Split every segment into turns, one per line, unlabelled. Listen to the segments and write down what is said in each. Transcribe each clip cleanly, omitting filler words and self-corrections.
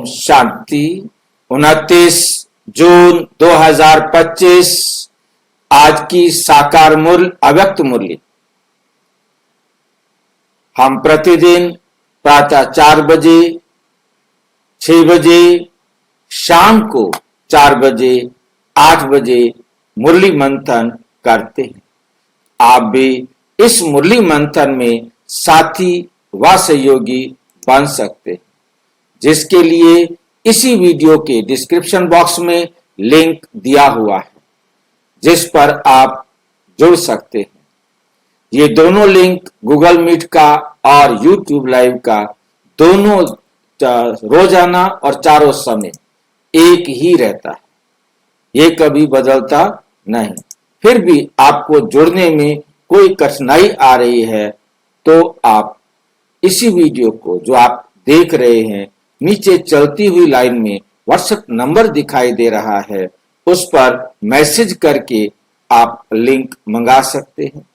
शांति। 29 जून 2025 आज की साकार मूल्य अव्यक्त मूल्य। हम प्रतिदिन प्रातः 4 बजे, 6 बजे, शाम को 4 बजे, 8 बजे मुरली मंथन करते हैं। आप भी इस मुरली मंथन में साथी व सहयोगी बन सकते हैं, जिसके लिए इसी वीडियो के डिस्क्रिप्शन बॉक्स में लिंक दिया हुआ है, जिस पर आप जुड़ सकते हैं। ये दोनों लिंक गूगल मीट का और यूट्यूब लाइव का दोनों रोजाना और चारों समय एक ही रहता है, ये कभी बदलता नहीं। फिर भी आपको जुड़ने में कोई कठिनाई आ रही है तो आप इसी वीडियो को जो आप देख रहे हैं, नीचे चलती हुई लाइन में व्हाट्सएप नंबर दिखाई दे रहा है, उस पर मैसेज करके आप लिंक मंगा सकते हैं,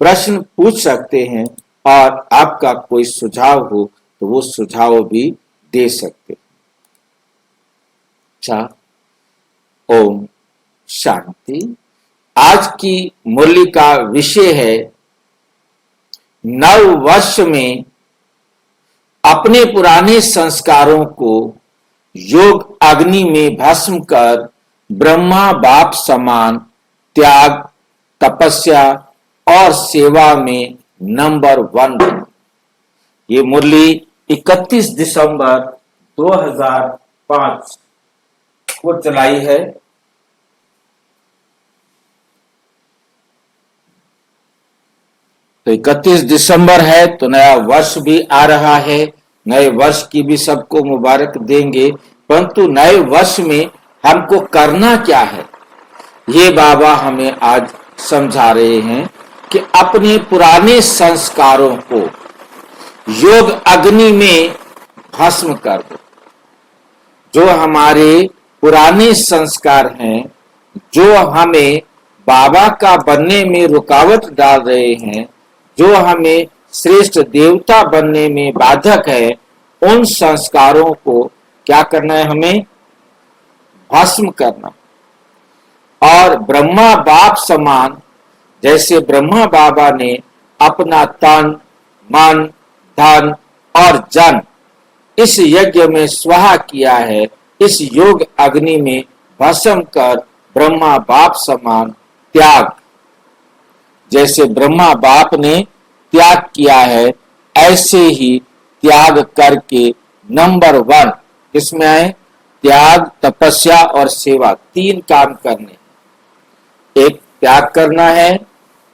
प्रश्न पूछ सकते हैं और आपका कोई सुझाव हो तो वो सुझाव भी दे सकते हैं। अच्छा, ओम शांति। आज की मुरली का विषय है नव वर्ष में अपने पुराने संस्कारों को योग अग्नि में भस्म कर ब्रह्मा बाप समान त्याग, तपस्या और सेवा में नंबर 1 बनो। ये मुरली 31 दिसंबर 2005 को चलाई है। तो 31 दिसंबर है तो नया वर्ष भी आ रहा है। नए वर्ष की भी सबको मुबारक देंगे, परंतु नए वर्ष में हमको करना क्या है, ये बाबा हमें आज समझा रहे हैं कि अपने पुराने संस्कारों को योग अग्नि में भस्म कर दो। जो हमारे पुराने संस्कार हैं, जो हमें बाबा का बनने में रुकावट डाल रहे हैं, जो हमें श्रेष्ठ देवता बनने में बाधक है, उन संस्कारों को क्या करना है, हमें भस्म करना। और ब्रह्मा बाप समान, जैसे ब्रह्मा बाबा ने अपना तन, मन, धन और जन इस यज्ञ में स्वाहा किया है, इस योग अग्नि में भस्म कर ब्रह्मा बाप समान त्याग, जैसे ब्रह्मा बाप ने त्याग किया है, ऐसे ही त्याग करके नंबर 1 इसमें आए। त्याग, तपस्या और सेवा, 3 काम करने। एक त्याग करना है,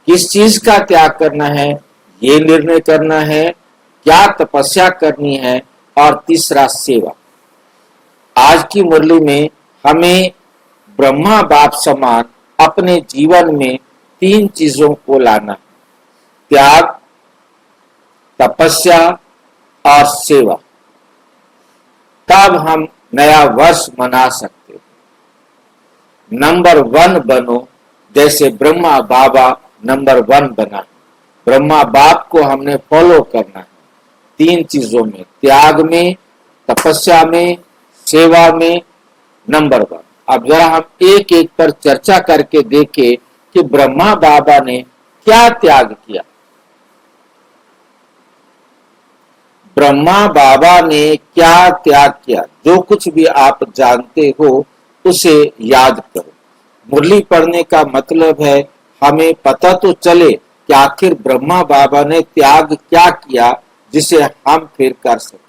किस चीज का त्याग करना है ये निर्णय करना है, क्या तपस्या करनी है, और तीसरा सेवा। आज की मुरली में हमें ब्रह्मा बाप समान अपने जीवन में 3 चीजों को लाना है, त्याग, तपस्या और सेवा। तब हम नया वर्ष मना सकते हैं। नंबर 1 बनो, जैसे ब्रह्मा बाबा नंबर 1 बना। ब्रह्मा बाप को हमने फॉलो करना है 3 चीजों में, त्याग में, तपस्या में, सेवा में नंबर 1। अब जरा हम एक एक पर चर्चा करके देखें कि ब्रह्मा बाबा ने क्या त्याग किया। ब्रह्मा बाबा ने क्या त्याग किया, जो कुछ भी आप जानते हो उसे याद करो। मुरली पढ़ने का मतलब है हमें पता तो चले कि आखिर ब्रह्मा बाबा ने त्याग क्या किया, जिसे हम फिर कर सके।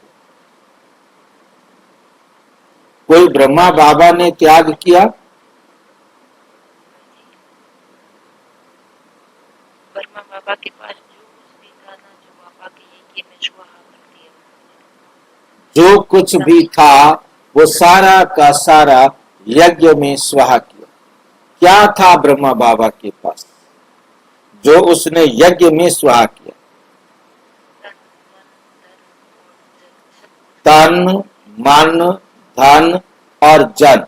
कोई ब्रह्मा बाबा ने त्याग किया?
ब्रह्मा बाबा के पास जो कुछ भी था ना, जो बाबा के यज्ञ में स्वाहा कर दिया।
जो कुछ भी था वो सारा का सारा यज्ञ में स्वाहा किया। क्या था ब्रह्मा बाबा के पास जो उसने यज्ञ में स्वाहा किया? तन, मन, धन और जन,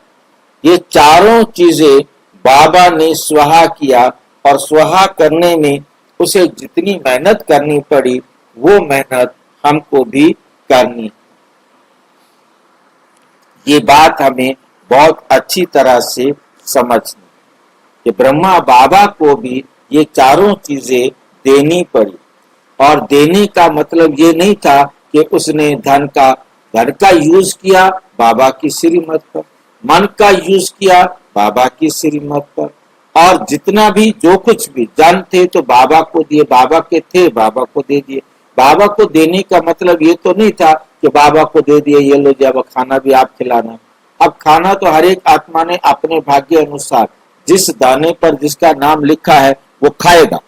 ये चारों चीजें बाबा ने स्वाहा किया। और स्वाहा करने में उसे जितनी मेहनत करनी पड़ी, वो मेहनत हमको भी करनी। ये बात हमें बहुत अच्छी तरह से समझनी कि ब्रह्मा बाबा को भी ये चारों चीजें देनी पड़ी। और देने का मतलब ये नहीं था कि उसने धन का यूज किया बाबा की श्रीमत पर, मन का यूज किया बाबा की श्रीमत पर, और जितना भी जो कुछ भी जन थे तो बाबा को दिए, बाबा के थे बाबा को दे दिए। बाबा को देने का मतलब ये तो नहीं था कि बाबा को दे दिए, ये लो जब खाना भी आप खिलाना। अब खाना तो हर एक आत्मा ने अपने भाग्य अनुसार जिस दाने पर जिसका नाम लिखा है वो खाएगा।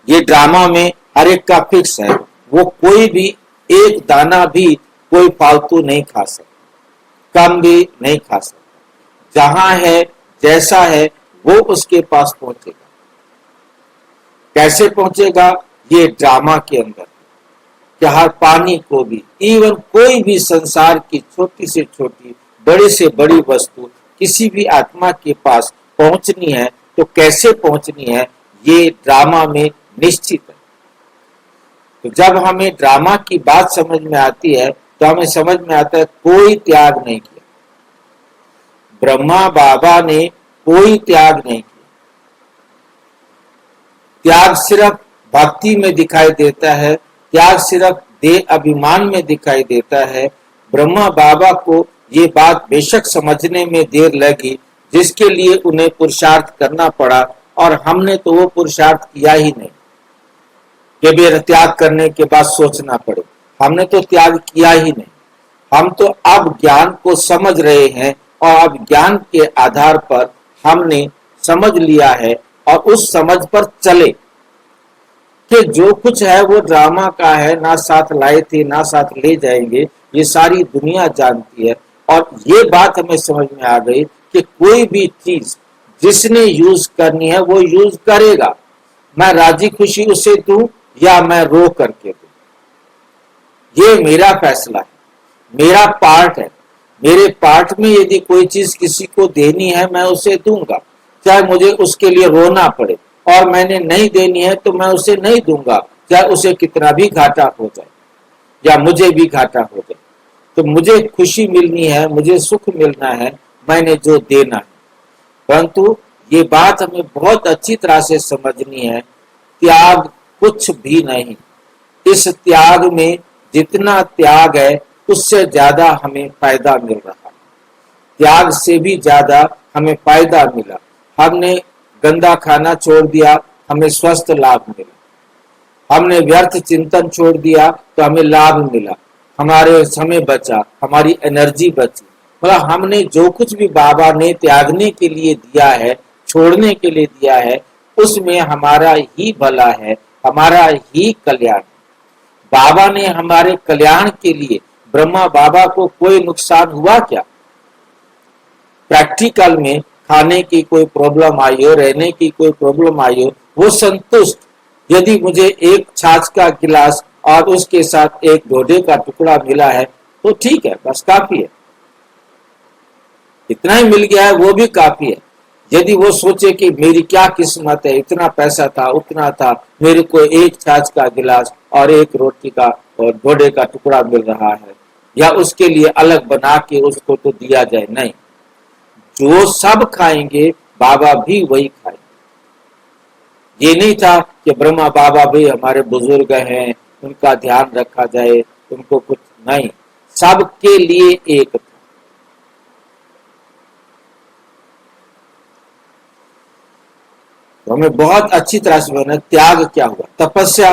ये ड्रामा में हर एक का फिक्स है, वो कोई भी एक दाना भी कोई फालतू नहीं खा सकता, कम भी नहीं खा सकता। जहां है जैसा है वो उसके पास पहुंचेगा। कैसे पहुंचेगा? ये ड्रामा के अंदर कि हर पानी को भी, इवन कोई भी संसार की छोटी से छोटी बड़ी से बड़ी वस्तु किसी भी आत्मा के पास पहुंचनी है तो कैसे पहुंचनी है, ये ड्रामा में निश्चित है। तो जब हमें ड्रामा की बात समझ में आती है तो हमें समझ में आता है कोई त्याग नहीं किया, ब्रह्मा बाबा ने कोई त्याग नहीं किया। त्याग सिर्फ भक्ति में दिखाई देता है, त्याग सिर्फ देह अभिमान में दिखाई देता है। ब्रह्मा बाबा को ये बात बेशक समझने में देर लगी, जिसके लिए उन्हें पुरुषार्थ करना पड़ा, और हमने तो वो पुरुषार्थ किया ही नहीं कि भी त्याग करने के बाद सोचना पड़े। हमने तो त्याग किया ही नहीं। हम तो अब ज्ञान को समझ रहे हैं और अब ज्ञान के आधार पर हमने समझ लिया है और उस समझ पर चले कि जो कुछ है वो ड्रामा का है, ना साथ लाए थे ना साथ ले जाएंगे, ये सारी दुनिया जानती है। और ये बात हमें समझ में आ गई कि कोई भी चीज जिसने यूज करनी है वो यूज करेगा। मैं राजी खुशी उसे दूं या मैं रो करके दूं, ये मेरा फैसला है, मेरा पार्ट है। मेरे पार्ट में यदि कोई चीज किसी को देनी है मैं उसे दूंगा, चाहे मुझे उसके लिए रोना पड़े, और मैंने नहीं देनी है तो मैं उसे नहीं दूंगा, चाहे उसे कितना भी घाटा हो जाए या मुझे भी घाटा हो जाए। तो मुझे खुशी मिलनी है, मुझे सुख मिलना है, मैंने जो देना है। परंतु ये बात हमें बहुत अच्छी तरह से समझनी है, त्याग कुछ भी नहीं। इस त्याग में जितना त्याग है उससे ज्यादा हमें फायदा मिल रहा है, त्याग से भी ज्यादा हमें फायदा मिला। हमने गंदा खाना छोड़ दिया, हमें स्वस्थ लाभ मिला। हमने व्यर्थ चिंतन छोड़ दिया तो हमें लाभ मिला, हमारे समय बचा, हमारी एनर्जी बची। मतलब हमने जो कुछ भी बाबा ने त्यागने के लिए दिया है, छोड़ने के लिए दिया है, उसमें हमारा ही भला है, हमारा ही कल्याण। बाबा ने हमारे कल्याण के लिए, ब्रह्मा बाबा को कोई नुकसान हुआ क्या? प्रैक्टिकल में खाने की कोई प्रॉब्लम आई हो, रहने की कोई प्रॉब्लम आई हो, वो संतुष्ट। यदि मुझे एक छाछ का गिलास और उसके साथ एक ढोढे का टुकड़ा मिला है तो ठीक है, बस काफी है, इतना ही मिल गया है वो भी काफी है। यदि वो सोचे कि मेरी क्या किस्मत है, इतना पैसा था उतना था, मेरे को एक छाछ का गिलास और एक रोटी का और ढोढे का टुकड़ा मिल रहा है, या उसके लिए अलग बना के उसको तो दिया जाए, नहीं। जो सब खाएंगे बाबा भी वही खाएंगे। ये नहीं था कि ब्रह्मा बाबा भी हमारे बुजुर्ग हैं, उनका ध्यान रखा जाए, उनको कुछ नहीं, सबके लिए एक था। तो हमें बहुत अच्छी तरह से समझना त्याग क्या हुआ, तपस्या।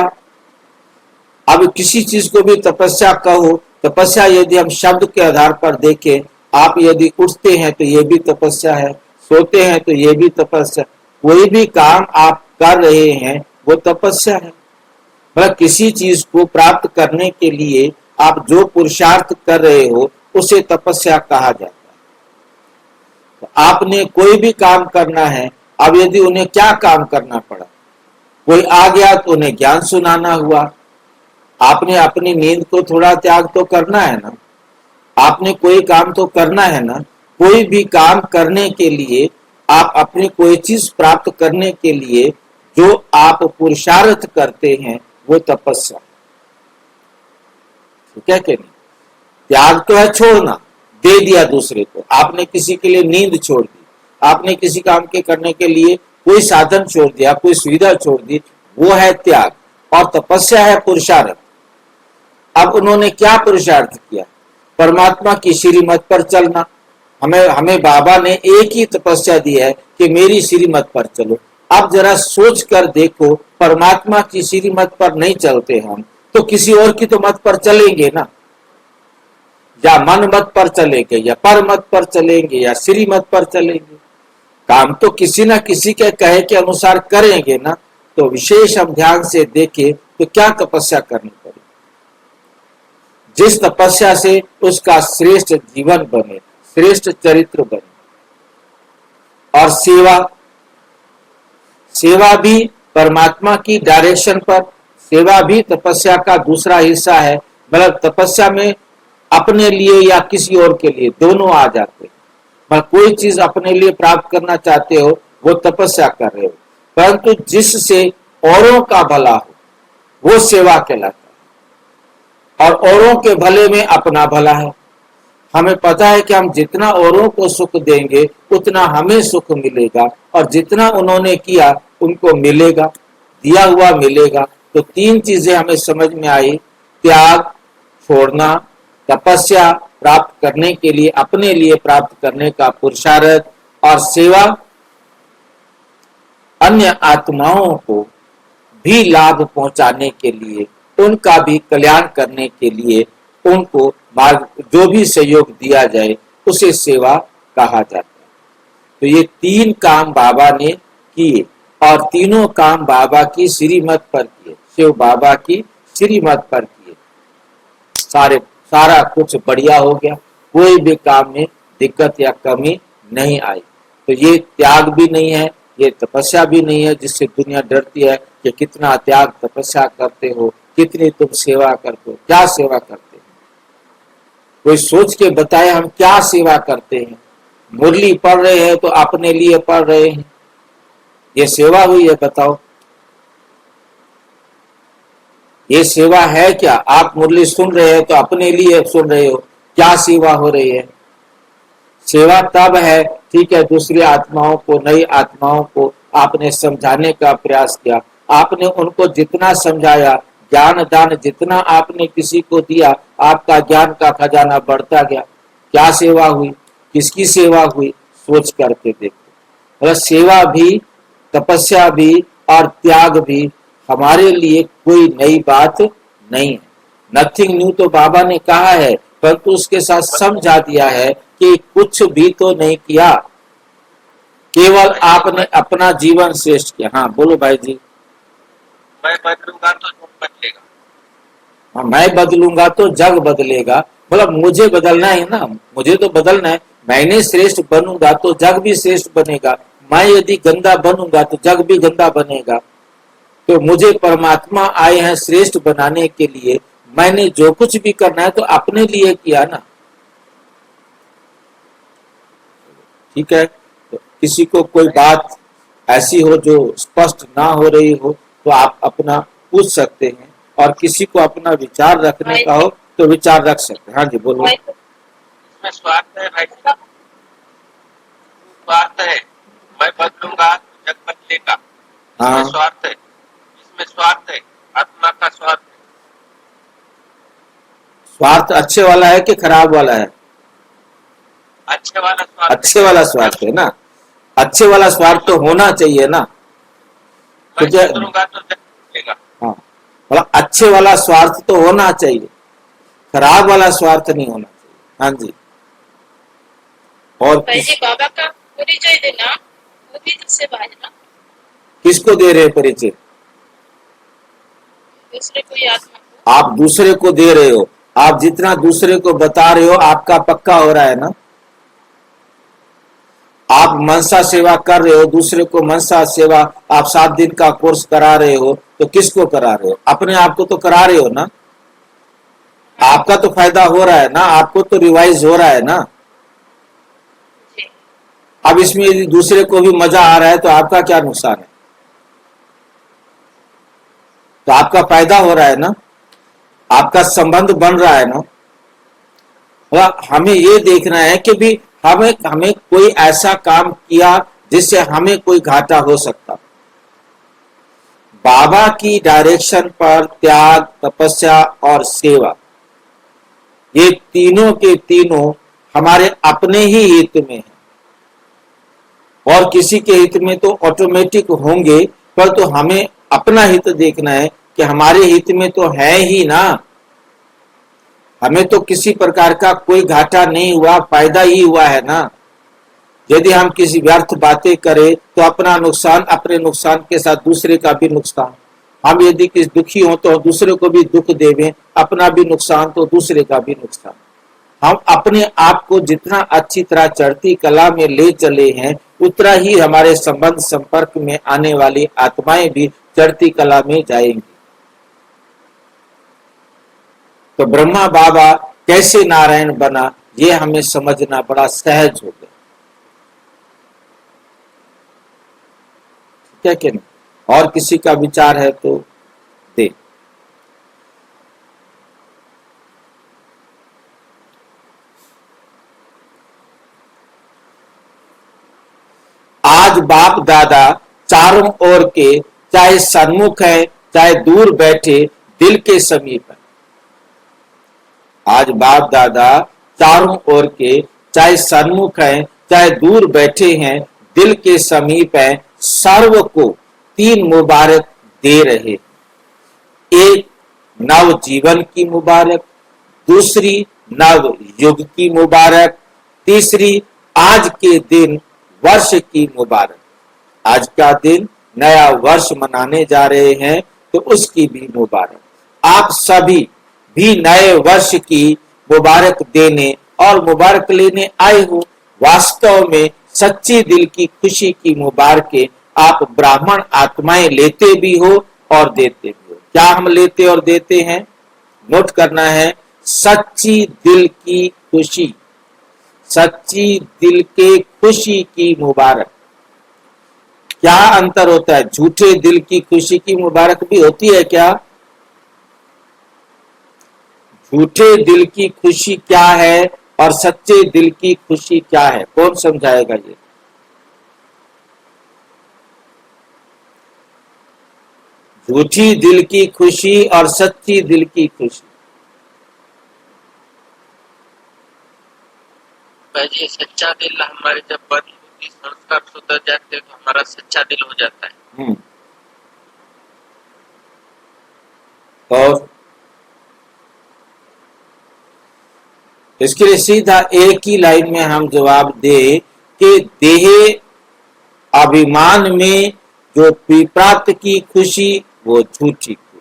अब किसी चीज को भी तपस्या कहो, तपस्या यदि हम शब्द के आधार पर देखें, आप यदि उठते हैं तो ये भी तपस्या है, सोते हैं तो ये भी तपस्या, कोई भी काम आप कर रहे हैं वो तपस्या है। मतलब किसी चीज को प्राप्त करने के लिए आप जो पुरुषार्थ कर रहे हो उसे तपस्या कहा जाता है। तो आपने कोई भी काम करना है, अब यदि उन्हें क्या काम करना पड़ा, कोई आ गया तो उन्हें ज्ञान सुनाना हुआ। आपने अपनी नींद को थोड़ा त्याग तो करना है ना, आपने कोई काम तो करना है ना। कोई भी काम करने के लिए, आप अपनी कोई चीज प्राप्त करने के लिए जो आप पुरुषार्थ करते हैं वो तपस्या, ठीक है कि नहीं? त्याग तो है छोड़ना, दे दिया दूसरे को। आपने किसी के लिए नींद छोड़ दी, आपने किसी काम के करने के लिए कोई साधन छोड़ दिया, कोई सुविधा छोड़ दी, वो है त्याग। और तपस्या है पुरुषार्थ। अब उन्होंने क्या पुरुषार्थ किया? परमात्मा की श्रीमत पर चलना। हमें बाबा ने एक ही तपस्या दी है कि मेरी श्रीमत पर चलो। अब जरा सोच कर देखो, परमात्मा की श्रीमत पर नहीं चलते हम तो किसी और की तो मत पर चलेंगे ना, या मन मत पर चलेंगे, या पर मत पर चलेंगे, या श्रीमत पर चलेंगे। काम तो किसी ना किसी के कहे के अनुसार करेंगे ना। तो विशेष हम ध्यान से देखें तो क्या तपस्या करनी पड़ेगी, जिस तपस्या से उसका श्रेष्ठ जीवन बने, श्रेष्ठ चरित्र बने। और सेवा भी परमात्मा की डायरेक्शन पर, सेवा भी तपस्या का दूसरा हिस्सा है। मतलब तपस्या में अपने लिए या किसी और के लिए दोनों आ जाते हैं। मतलब कोई चीज अपने लिए प्राप्त करना चाहते हो, वो तपस्या कर रहे हो, परंतु जिससे औरों का भला हो वो सेवा कहलाता है। और औरों के भले में अपना भला है। हमें पता है कि हम जितना औरों को सुख देंगे उतना हमें सुख मिलेगा, और जितना उन्होंने किया उनको मिलेगा, दिया हुआ मिलेगा। तो तीन चीजें हमें समझ में आई, त्याग, छोड़ना, तपस्या प्राप्त करने के लिए, अपने लिए प्राप्त करने का पुरुषार्थ, और सेवा अन्य आत्माओं को भी लाभ पहुंचाने के लिए, उनका भी कल्याण करने के लिए उनको मार्ग जो भी सहयोग दिया जाए उसे सेवा कहा जाता है। तो ये तीन काम बाबा ने किए, और तीनों काम बाबा की श्रीमत पर किए, शिव बाबा की श्रीमत पर किए। सारा कुछ बढ़िया हो गया, कोई भी काम में दिक्कत या कमी नहीं आई। तो ये त्याग भी नहीं है, ये तपस्या भी नहीं है जिससे दुनिया डरती है कि कितना त्याग तपस्या करते हो, कितनी तुम सेवा करते हो। क्या सेवा करते हो? कोई सोच के बताए हम क्या सेवा करते हैं? मुरली पढ़ रहे हैं तो अपने लिए पढ़ रहे हैं, ये सेवा हुई है? बताओ, ये सेवा है क्या? आप मुरली सुन रहे हो तो अपने लिए सुन रहे हो, क्या सेवा हो रही है? सेवा तब है, ठीक है, दूसरी आत्माओं को, नई आत्माओं को आपने समझाने का प्रयास किया, आपने उनको जितना समझाया, ज्ञान दान जितना आपने किसी को दिया, आपका ज्ञान का खजाना बढ़ता गया। क्या सेवा हुई? किसकी सेवा हुई? सोच करके देखो। मतलब सेवा भी, तपस्या भी और त्याग भी हमारे लिए कोई नई बात नहीं है। नथिंग न्यू तो बाबा ने कहा है, परंतु उसके साथ समझा दिया है कि कुछ भी तो नहीं किया, केवल आपने अपना जीवन श्रेष्ठ किया। हाँ बोलो भाई जी।
मैं बदलूंगा तो जग बदलेगा।
हाँ, मैं बदलूंगा तो जग बदलेगा। मतलब मुझे बदलना है ना, मुझे तो बदलना है। मैंने श्रेष्ठ बनूंगा तो जग भी श्रेष्ठ बनेगा, मैं यदि गंदा बनूंगा तो जग भी गंदा बनेगा। तो मुझे परमात्मा आए हैं श्रेष्ठ बनाने के लिए, मैंने जो कुछ भी करना है तो अपने लिए किया ना। ठीक है, तो किसी को कोई बात ऐसी हो जो स्पष्ट ना हो रही हो तो आप अपना पूछ सकते हैं, और किसी को अपना विचार रखने का हो तो विचार रख सकते हैं। हाँ जी बोलो।
इसमें स्वार्थ है भाई साहब, स्वार्थ है। मैं बदलूंगा तो जग बदलेगा।
हाँ,
इसमें स्वार्थ है, इसमें स्वार्थ है, आत्मा का स्वार्थ है।
स्वार्थ अच्छे वाला है कि खराब वाला है?
अच्छे वाला स्वार्थ।
अच्छे वाला स्वार्थ है ना। अच्छे वाला स्वार्थ तो होना चाहिए ना।
मैं
तो
बदलूंगा तो जग बदलेगा।
हाँ, मतलब अच्छे वाला स्वार्थ तो होना चाहिए, खराब वाला स्वार्थ नहीं होना चाहिए। हाँ जी। और
बाबा का परिचय देना वो भी तो सेवा है ना।
किसको दे रहे परिचय?
दूसरे कोई आत्मा को।
आप दूसरे को दे रहे हो, आप जितना दूसरे को बता रहे हो आपका पक्का हो रहा है ना। आप मनसा सेवा कर रहे हो, दूसरे को मनसा सेवा आप 7 दिन का कोर्स करा रहे हो, तो किसको करा रहे हो? अपने आप को तो करा रहे हो ना। आपका तो फायदा हो रहा है ना, आपको तो रिवाइज हो रहा है ना। अब इसमें यदि दूसरे को भी मजा आ रहा है तो आपका क्या नुकसान है? तो आपका फायदा हो रहा है ना, आपका संबंध बन रहा है ना। हमें ये देखना है कि भी हमें कोई ऐसा काम किया जिससे हमें कोई घाटा हो सकता। बाबा की डायरेक्शन पर त्याग, तपस्या और सेवा, ये तीनों के तीनों हमारे अपने ही हित में है, और किसी के हित में तो ऑटोमेटिक होंगे, पर तो हमें अपना हित देखना है कि हमारे हित में तो है ही ना। हमें तो किसी प्रकार का कोई घाटा नहीं हुआ, फायदा ही हुआ है ना। यदि हम किसी व्यर्थ बातें करें तो अपना नुकसान, अपने नुकसान के साथ दूसरे का भी नुकसान। हम यदि किसी दुखी हो तो दूसरे को भी दुख देवें, अपना भी नुकसान तो दूसरे का भी नुकसान। हम अपने आप को जितना अच्छी तरह चढ़ती कला में ले चले हैं, उतना ही हमारे संबंध संपर्क में आने वाली आत्माएं भी चढ़ती कला में जाएंगी। तो ब्रह्मा बाबा कैसे नारायण बना, ये हमें समझना बड़ा सहज हो गया, क्या कहना। और किसी का विचार है तो दे। आज बाप दादा चारों ओर के, चाहे सन्मुख है चाहे दूर बैठे, दिल के समीप है। आज बाप दादा चारों ओर के, चाहे सन्मुख है चाहे दूर बैठे हैं, दिल के समीप है, सर्व को 3 मुबारक दे रहे। एक, नव जीवन की मुबारक, दूसरी नव युग की मुबारक, तीसरी आज के दिन वर्ष की मुबारक। आज का दिन नया वर्ष मनाने जा रहे हैं तो उसकी भी मुबारक। आप सभी भी नए वर्ष की मुबारक देने और मुबारक लेने आए हो। वास्तव में सच्ची दिल की खुशी की मुबारकें आप ब्राह्मण आत्माएं लेते भी हो और देते भी हो। क्या हम लेते और देते हैं? नोट करना है, सच्ची दिल की खुशी, सच्ची दिल के खुशी की मुबारक। क्या अंतर होता है? झूठे दिल की खुशी की मुबारक भी होती है क्या? झूठे दिल की खुशी क्या है और सच्चे दिल की खुशी क्या है? कौन समझाएगा ये? झूठी दिल की खुशी और सच्ची दिल की खुशी।
जी, सच्चा दिल हमारे जब बदल होती, संस्कार सुधर जाते तो हमारा सच्चा दिल हो जाता है।
और इसके लिए सीधा एक ही लाइन में हम जवाब दे कि देह अभिमान में जो प्राप्त की खुशी वो झूठी खुशी।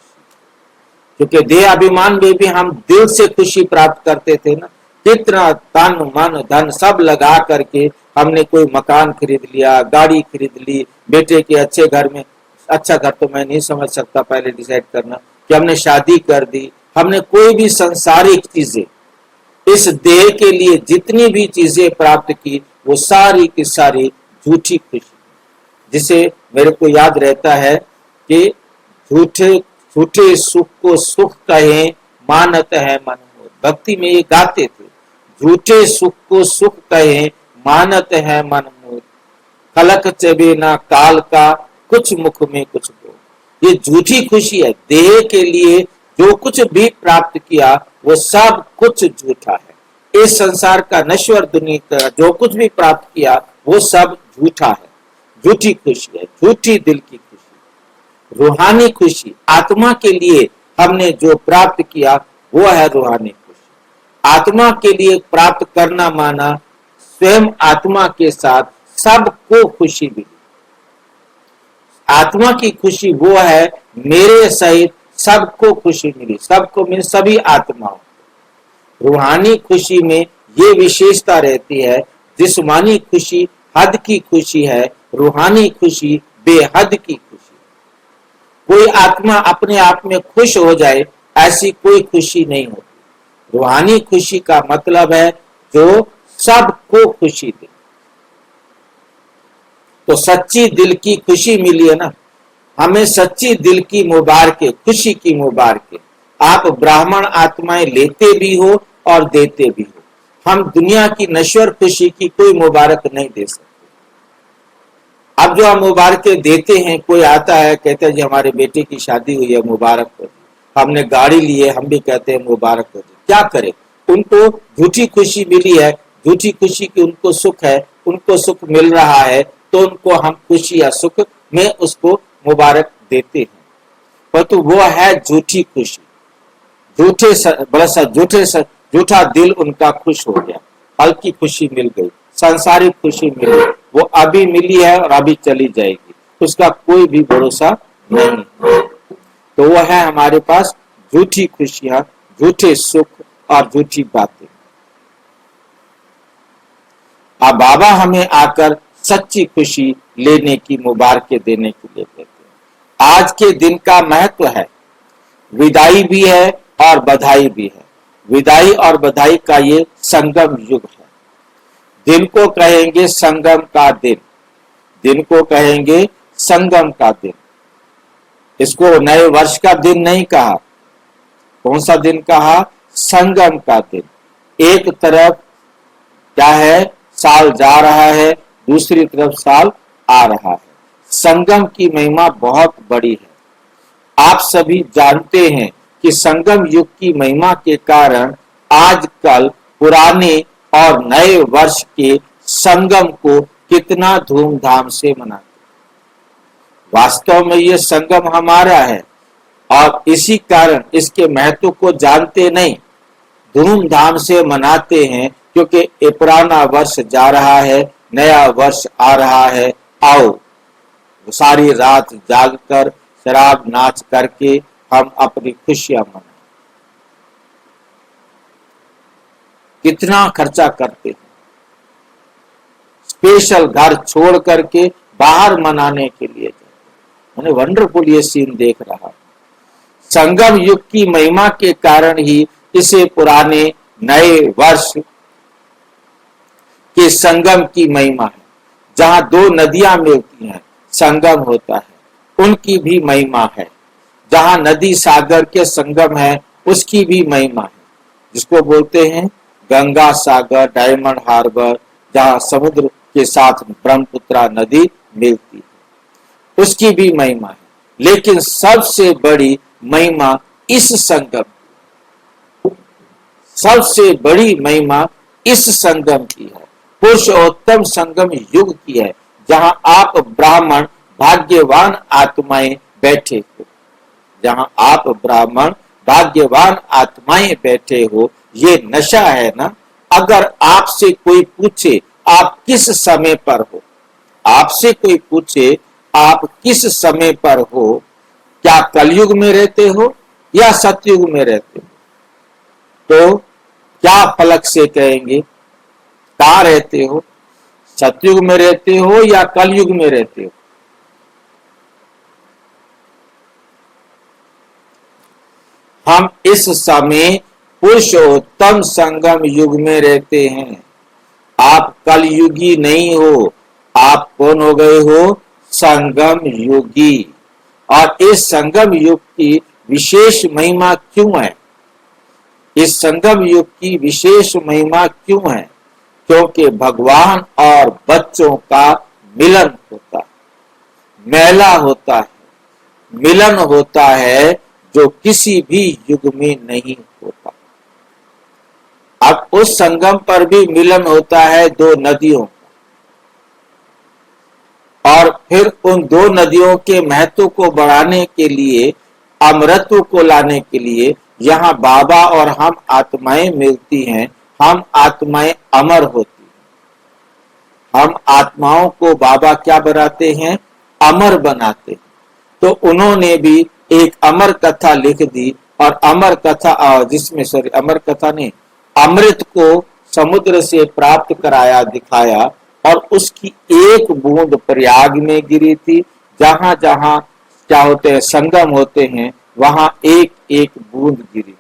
क्योंकि देह अभिमान में भी हम दिल से खुशी प्राप्त करते थे ना। कितना तन मन धन सब लगा करके हमने कोई मकान खरीद लिया, गाड़ी खरीद ली, बेटे के अच्छे घर में, अच्छा घर तो मैं नहीं समझ सकता, पहले डिसाइड करना कि हमने शादी कर दी, हमने कोई भी संसारिक चीजें, इस देह के लिए जितनी भी चीजें प्राप्त की वो सारी की सारी झूठी खुशी। जिसे मेरे को याद रहता है कि झूठे सुख को सुख कहे, मानत है मनमोह। भक्ति में ये गाते थे, झूठे सुख को सुख कहे, मानत है मनमोह। खलक चबे ना काल का, कुछ मुख में कुछ बोल। ये झूठी खुशी है। देह के लिए जो कुछ भी प्राप्त किया वो सब कुछ झूठा है। इस संसार का नश्वर दुनिया का जो कुछ भी प्राप्त किया वो सब झूठा है, झूठी खुशी है, झूठी दिल की खुशी। रूहानी खुशी, आत्मा के लिए हमने जो प्राप्त किया वो है रूहानी खुशी। आत्मा के लिए प्राप्त करना माना स्वयं आत्मा के साथ सबको खुशी मिली। आत्मा की खुशी वो है मेरे सहित सबको खुशी मिली, सबको मिली, सभी आत्माओं। रूहानी खुशी में ये विशेषता रहती है, जिस्मानी खुशी हद की खुशी है, रूहानी खुशी बेहद की खुशी। कोई आत्मा अपने आप में खुश हो जाए ऐसी कोई खुशी नहीं होती। रूहानी खुशी का मतलब है जो सबको खुशी दे। तो सच्ची दिल की खुशी मिली है ना, हमें सच्ची दिल की मुबारकें, खुशी की मुबारकें। आप ब्राह्मण आत्माएं लेते भी हो और देते भी हो। हम दुनिया की नश्वर खुशी की कोई मुबारक नहीं दे सकते। अब जो हम मुबारकें देते हैं, कोई आता है कहते हैं जी हमारे बेटे की शादी हुई है, मुबारक हो, हमने गाड़ी ली है, हम भी कहते हैं मुबारक हो। क्या करें, उनको झूठी खुशी मिली है, झूठी खुशी की उनको सुख है, उनको सुख मिल रहा है, तो उनको हम खुशी या सुख में उसको मुबारक देते हैं, परंतु वो है झूठी खुशी। झूठा दिल उनका खुश हो गया, हल्की खुशी मिल गई, सांसारिक खुशी मिल गई, वो अभी मिली है और अभी चली जाएगी, उसका कोई भी भरोसा नहीं। तो वो है हमारे पास झूठी खुशियां, झूठे सुख और झूठी बातें। अब बाबा हमें आकर सच्ची खुशी लेने की, मुबारकें देने के लिए कहते हैं। आज के दिन का महत्व है, विदाई भी है और बधाई भी है। विदाई और बधाई का ये संगम युग है। दिन को कहेंगे संगम का दिन, दिन को कहेंगे संगम का दिन। इसको नए वर्ष का दिन नहीं कहा, कौन सा दिन कहा? संगम का दिन। एक तरफ क्या है, साल जा रहा है, दूसरी तरफ साल आ रहा है। संगम की महिमा बहुत बड़ी है। आप सभी जानते हैं कि संगम युग की महिमा के कारण आजकल पुराने और नए वर्ष के संगम को कितना धूमधाम से मनाते। वास्तव में ये संगम हमारा है और इसी कारण इसके महत्व को जानते नहीं, धूमधाम से मनाते हैं, क्योंकि ये पुराना वर्ष जा रहा है, नया वर्ष आ रहा है। आओ सारी रात जागकर शराब नाच करके हम अपनी खुशियां मनाएं। कितना खर्चा करते हैं, स्पेशल घर छोड़ करके बाहर मनाने के लिए जाते। मैंने वंडरफुल ये सीन देख रहा। संगम युग की महिमा के कारण ही इसे पुराने नए वर्ष के संगम की महिमा है। जहां दो नदियां मिलती हैं, संगम होता है, उनकी भी महिमा है। जहां नदी सागर के संगम है, उसकी भी महिमा है, जिसको बोलते हैं गंगा सागर, डायमंड हार्बर, जहां समुद्र के साथ ब्रह्मपुत्रा नदी मिलती है, उसकी भी महिमा है। लेकिन सबसे बड़ी महिमा इस संगम, सबसे बड़ी महिमा इस संगम की है, पुरुषोत्तम संगम युग की है, जहां आप ब्राह्मण भाग्यवान आत्माएं बैठे हो, जहां आप ब्राह्मण भाग्यवान आत्माएं बैठे हो। ये नशा है ना। अगर आपसे कोई पूछे आप किस समय पर हो, आपसे कोई पूछे आप किस समय पर हो, क्या कलयुग में रहते हो या सतयुग में रहते हो, तो क्या फलक से कहेंगे कहां रहते हो, सतयुग में रहते हो या कलयुग में रहते हो? हम इस समय पुरुषोत्तम संगम युग में रहते हैं। आप कलयुगी नहीं हो, आप कौन हो गए हो? संगम युगी। और इस संगम युग की विशेष महिमा क्यों है? इस संगम युग की विशेष महिमा क्यों है? क्योंकि भगवान और बच्चों का मिलन होता है, मेला होता है, मिलन होता है, जो किसी भी युग में नहीं होता। अब उस संगम पर भी मिलन होता है दो नदियों, और फिर उन दो नदियों के महत्व को बढ़ाने के लिए, अमरत्व को लाने के लिए यहाँ बाबा और हम आत्माएं मिलती हैं। हम आत्माएं अमर होती हैं। हम आत्माओं को बाबा क्या बनाते हैं? अमर बनाते हैं। तो उन्होंने भी एक अमर कथा लिख दी, और अमर कथा जिसमें अमर कथा ने अमृत को समुद्र से प्राप्त कराया, दिखाया, और उसकी एक बूंद प्रयाग में गिरी थी। जहां जहां क्या होते हैं, संगम होते हैं, वहां एक एक बूंद गिरी थी।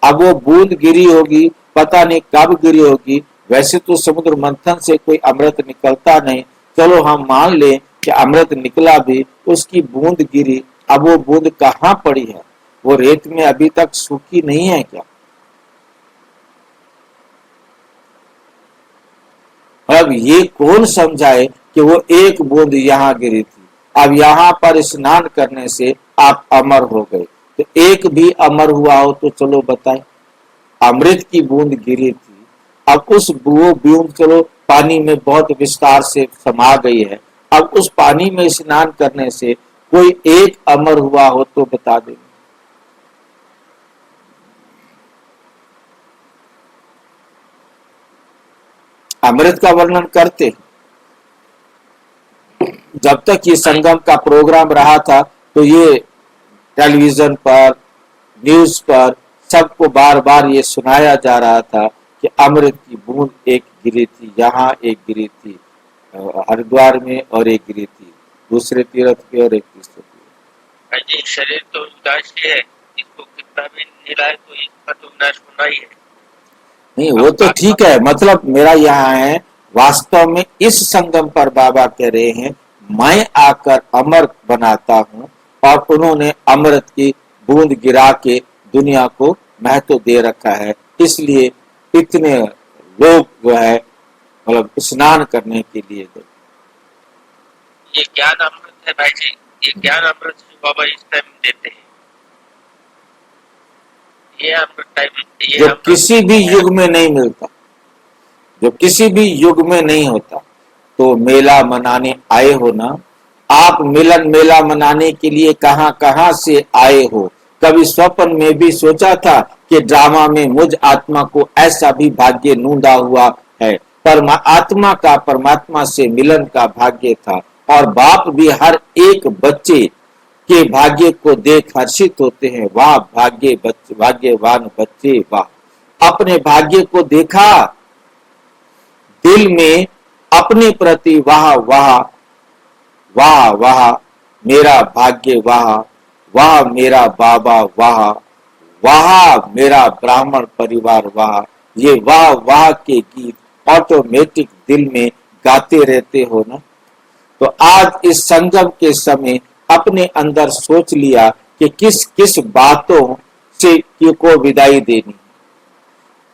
अब वो बूंद गिरी होगी, पता नहीं कब गिरी होगी। वैसे तो समुद्र मंथन से कोई अमृत निकलता नहीं, चलो हम मान लें कि अमृत निकला भी, उसकी बूंद गिरी। अब वो बूंद कहाँ पड़ी है? वो रेत में अभी तक सूखी नहीं है क्या? तब ये कौन समझाए कि वो एक बूंद यहाँ गिरी थी, अब यहाँ पर स्नान करने से आप अमर हो गए। तो एक भी अमर हुआ हो तो चलो बताए, अमृत की बूंद गिरी थी, अब उस वो बूंद चलो पानी में बहुत विस्तार से समा गई है, अब उस पानी में स्नान करने से कोई एक अमर हुआ हो तो बता देंगे। अमृत का वर्णन करते, जब तक ये संगम का प्रोग्राम रहा था तो ये टेलीविजन पर, न्यूज पर सबको बार बार ये सुनाया जा रहा था कि अमृत की बूंद एक गिरी थी, यहाँ एक गिरी थी हरिद्वार में, और एक गिरी थी दूसरे तीर्थ पे, और एक तीसरे पे।
जी शरीर तो विनाशी है, इसको कितना भी मिलाए तो इसका तो विनाश होना ही है।
नहीं वो तो ठीक है, मतलब मेरा यहाँ है वास्तव में इस संगम पर बाबा कह रहे हैं मैं आकर अमर बनाता हूँ, और उन्होंने अमृत की बूंद गिरा के दुनिया को महत्व दे रखा है, इसलिए इतने लोग जो है मतलब स्नान करने के लिए गए।
ये ज्ञान अमृत है भाई जी, ये ज्ञान अमृत जो बाबा इस टाइम देते हैं, ये अमृत टाइम, ये
जो
अमृत
किसी भी युग में नहीं मिलता, जो किसी भी युग में नहीं होता। तो मेला मनाने आए हो ना आप, मिलन मेला मनाने के लिए कहां कहां से आए हो। कभी स्वप्न में भी सोचा था कि ड्रामा में मुझ आत्मा को ऐसा भी भाग्य नूंदा हुआ है, पर आत्मा का परमात्मा से मिलन का भाग्य था, और बाप भी हर एक बच्चे के भाग्य को देख हर्षित होते हैं, वाह भाग्यवान बच्चे वाह। अपने भाग्य को देखा, दिल में अपने प्रति वाह वाह वाह वाह, मेरा भाग्य वाह वाह, मेरा बाबा वाह वाह, मेरा ब्राह्मण परिवार वाह, ये वाह वाह के गीत ऑटोमेटिक दिल में गाते रहते हो ना। तो आज इस संगम के समय अपने अंदर सोच लिया कि किस किस बातों से को विदाई देनी।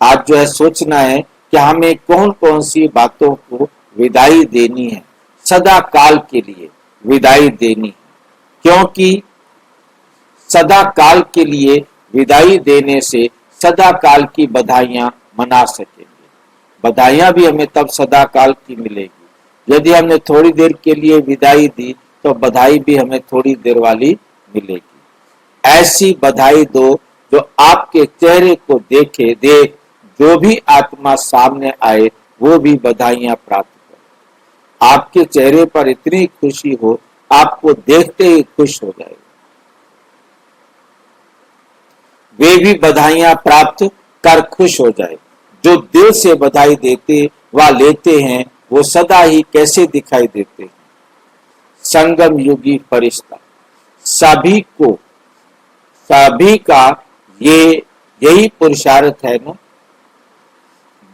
आज जो है सोचना है कि हमें कौन कौन सी बातों को विदाई देनी है, सदा काल के लिए विदाई देनी है, क्योंकि सदा काल के लिए विदाई देने से सदा काल की बधाइयां मना सकेंगे। बधाइयां भी हमें तब सदा काल की मिलेगी, यदि हमने थोड़ी देर के लिए विदाई दी तो बधाई भी हमें थोड़ी देर वाली मिलेगी। ऐसी बधाई दो जो आपके चेहरे को देख जो भी आत्मा सामने आए वो भी बधाइयां प्राप्त करे, आपके चेहरे पर इतनी खुशी हो आपको देखते ही खुश हो जाएगा, वे भी बधाइयां प्राप्त कर खुश हो जाए। जो दिल से बधाई देते व लेते हैं वो सदा ही कैसे दिखाई देते हैं। संगम युगी फरिश्ता सभी का यही पुरुषार्थ है ना,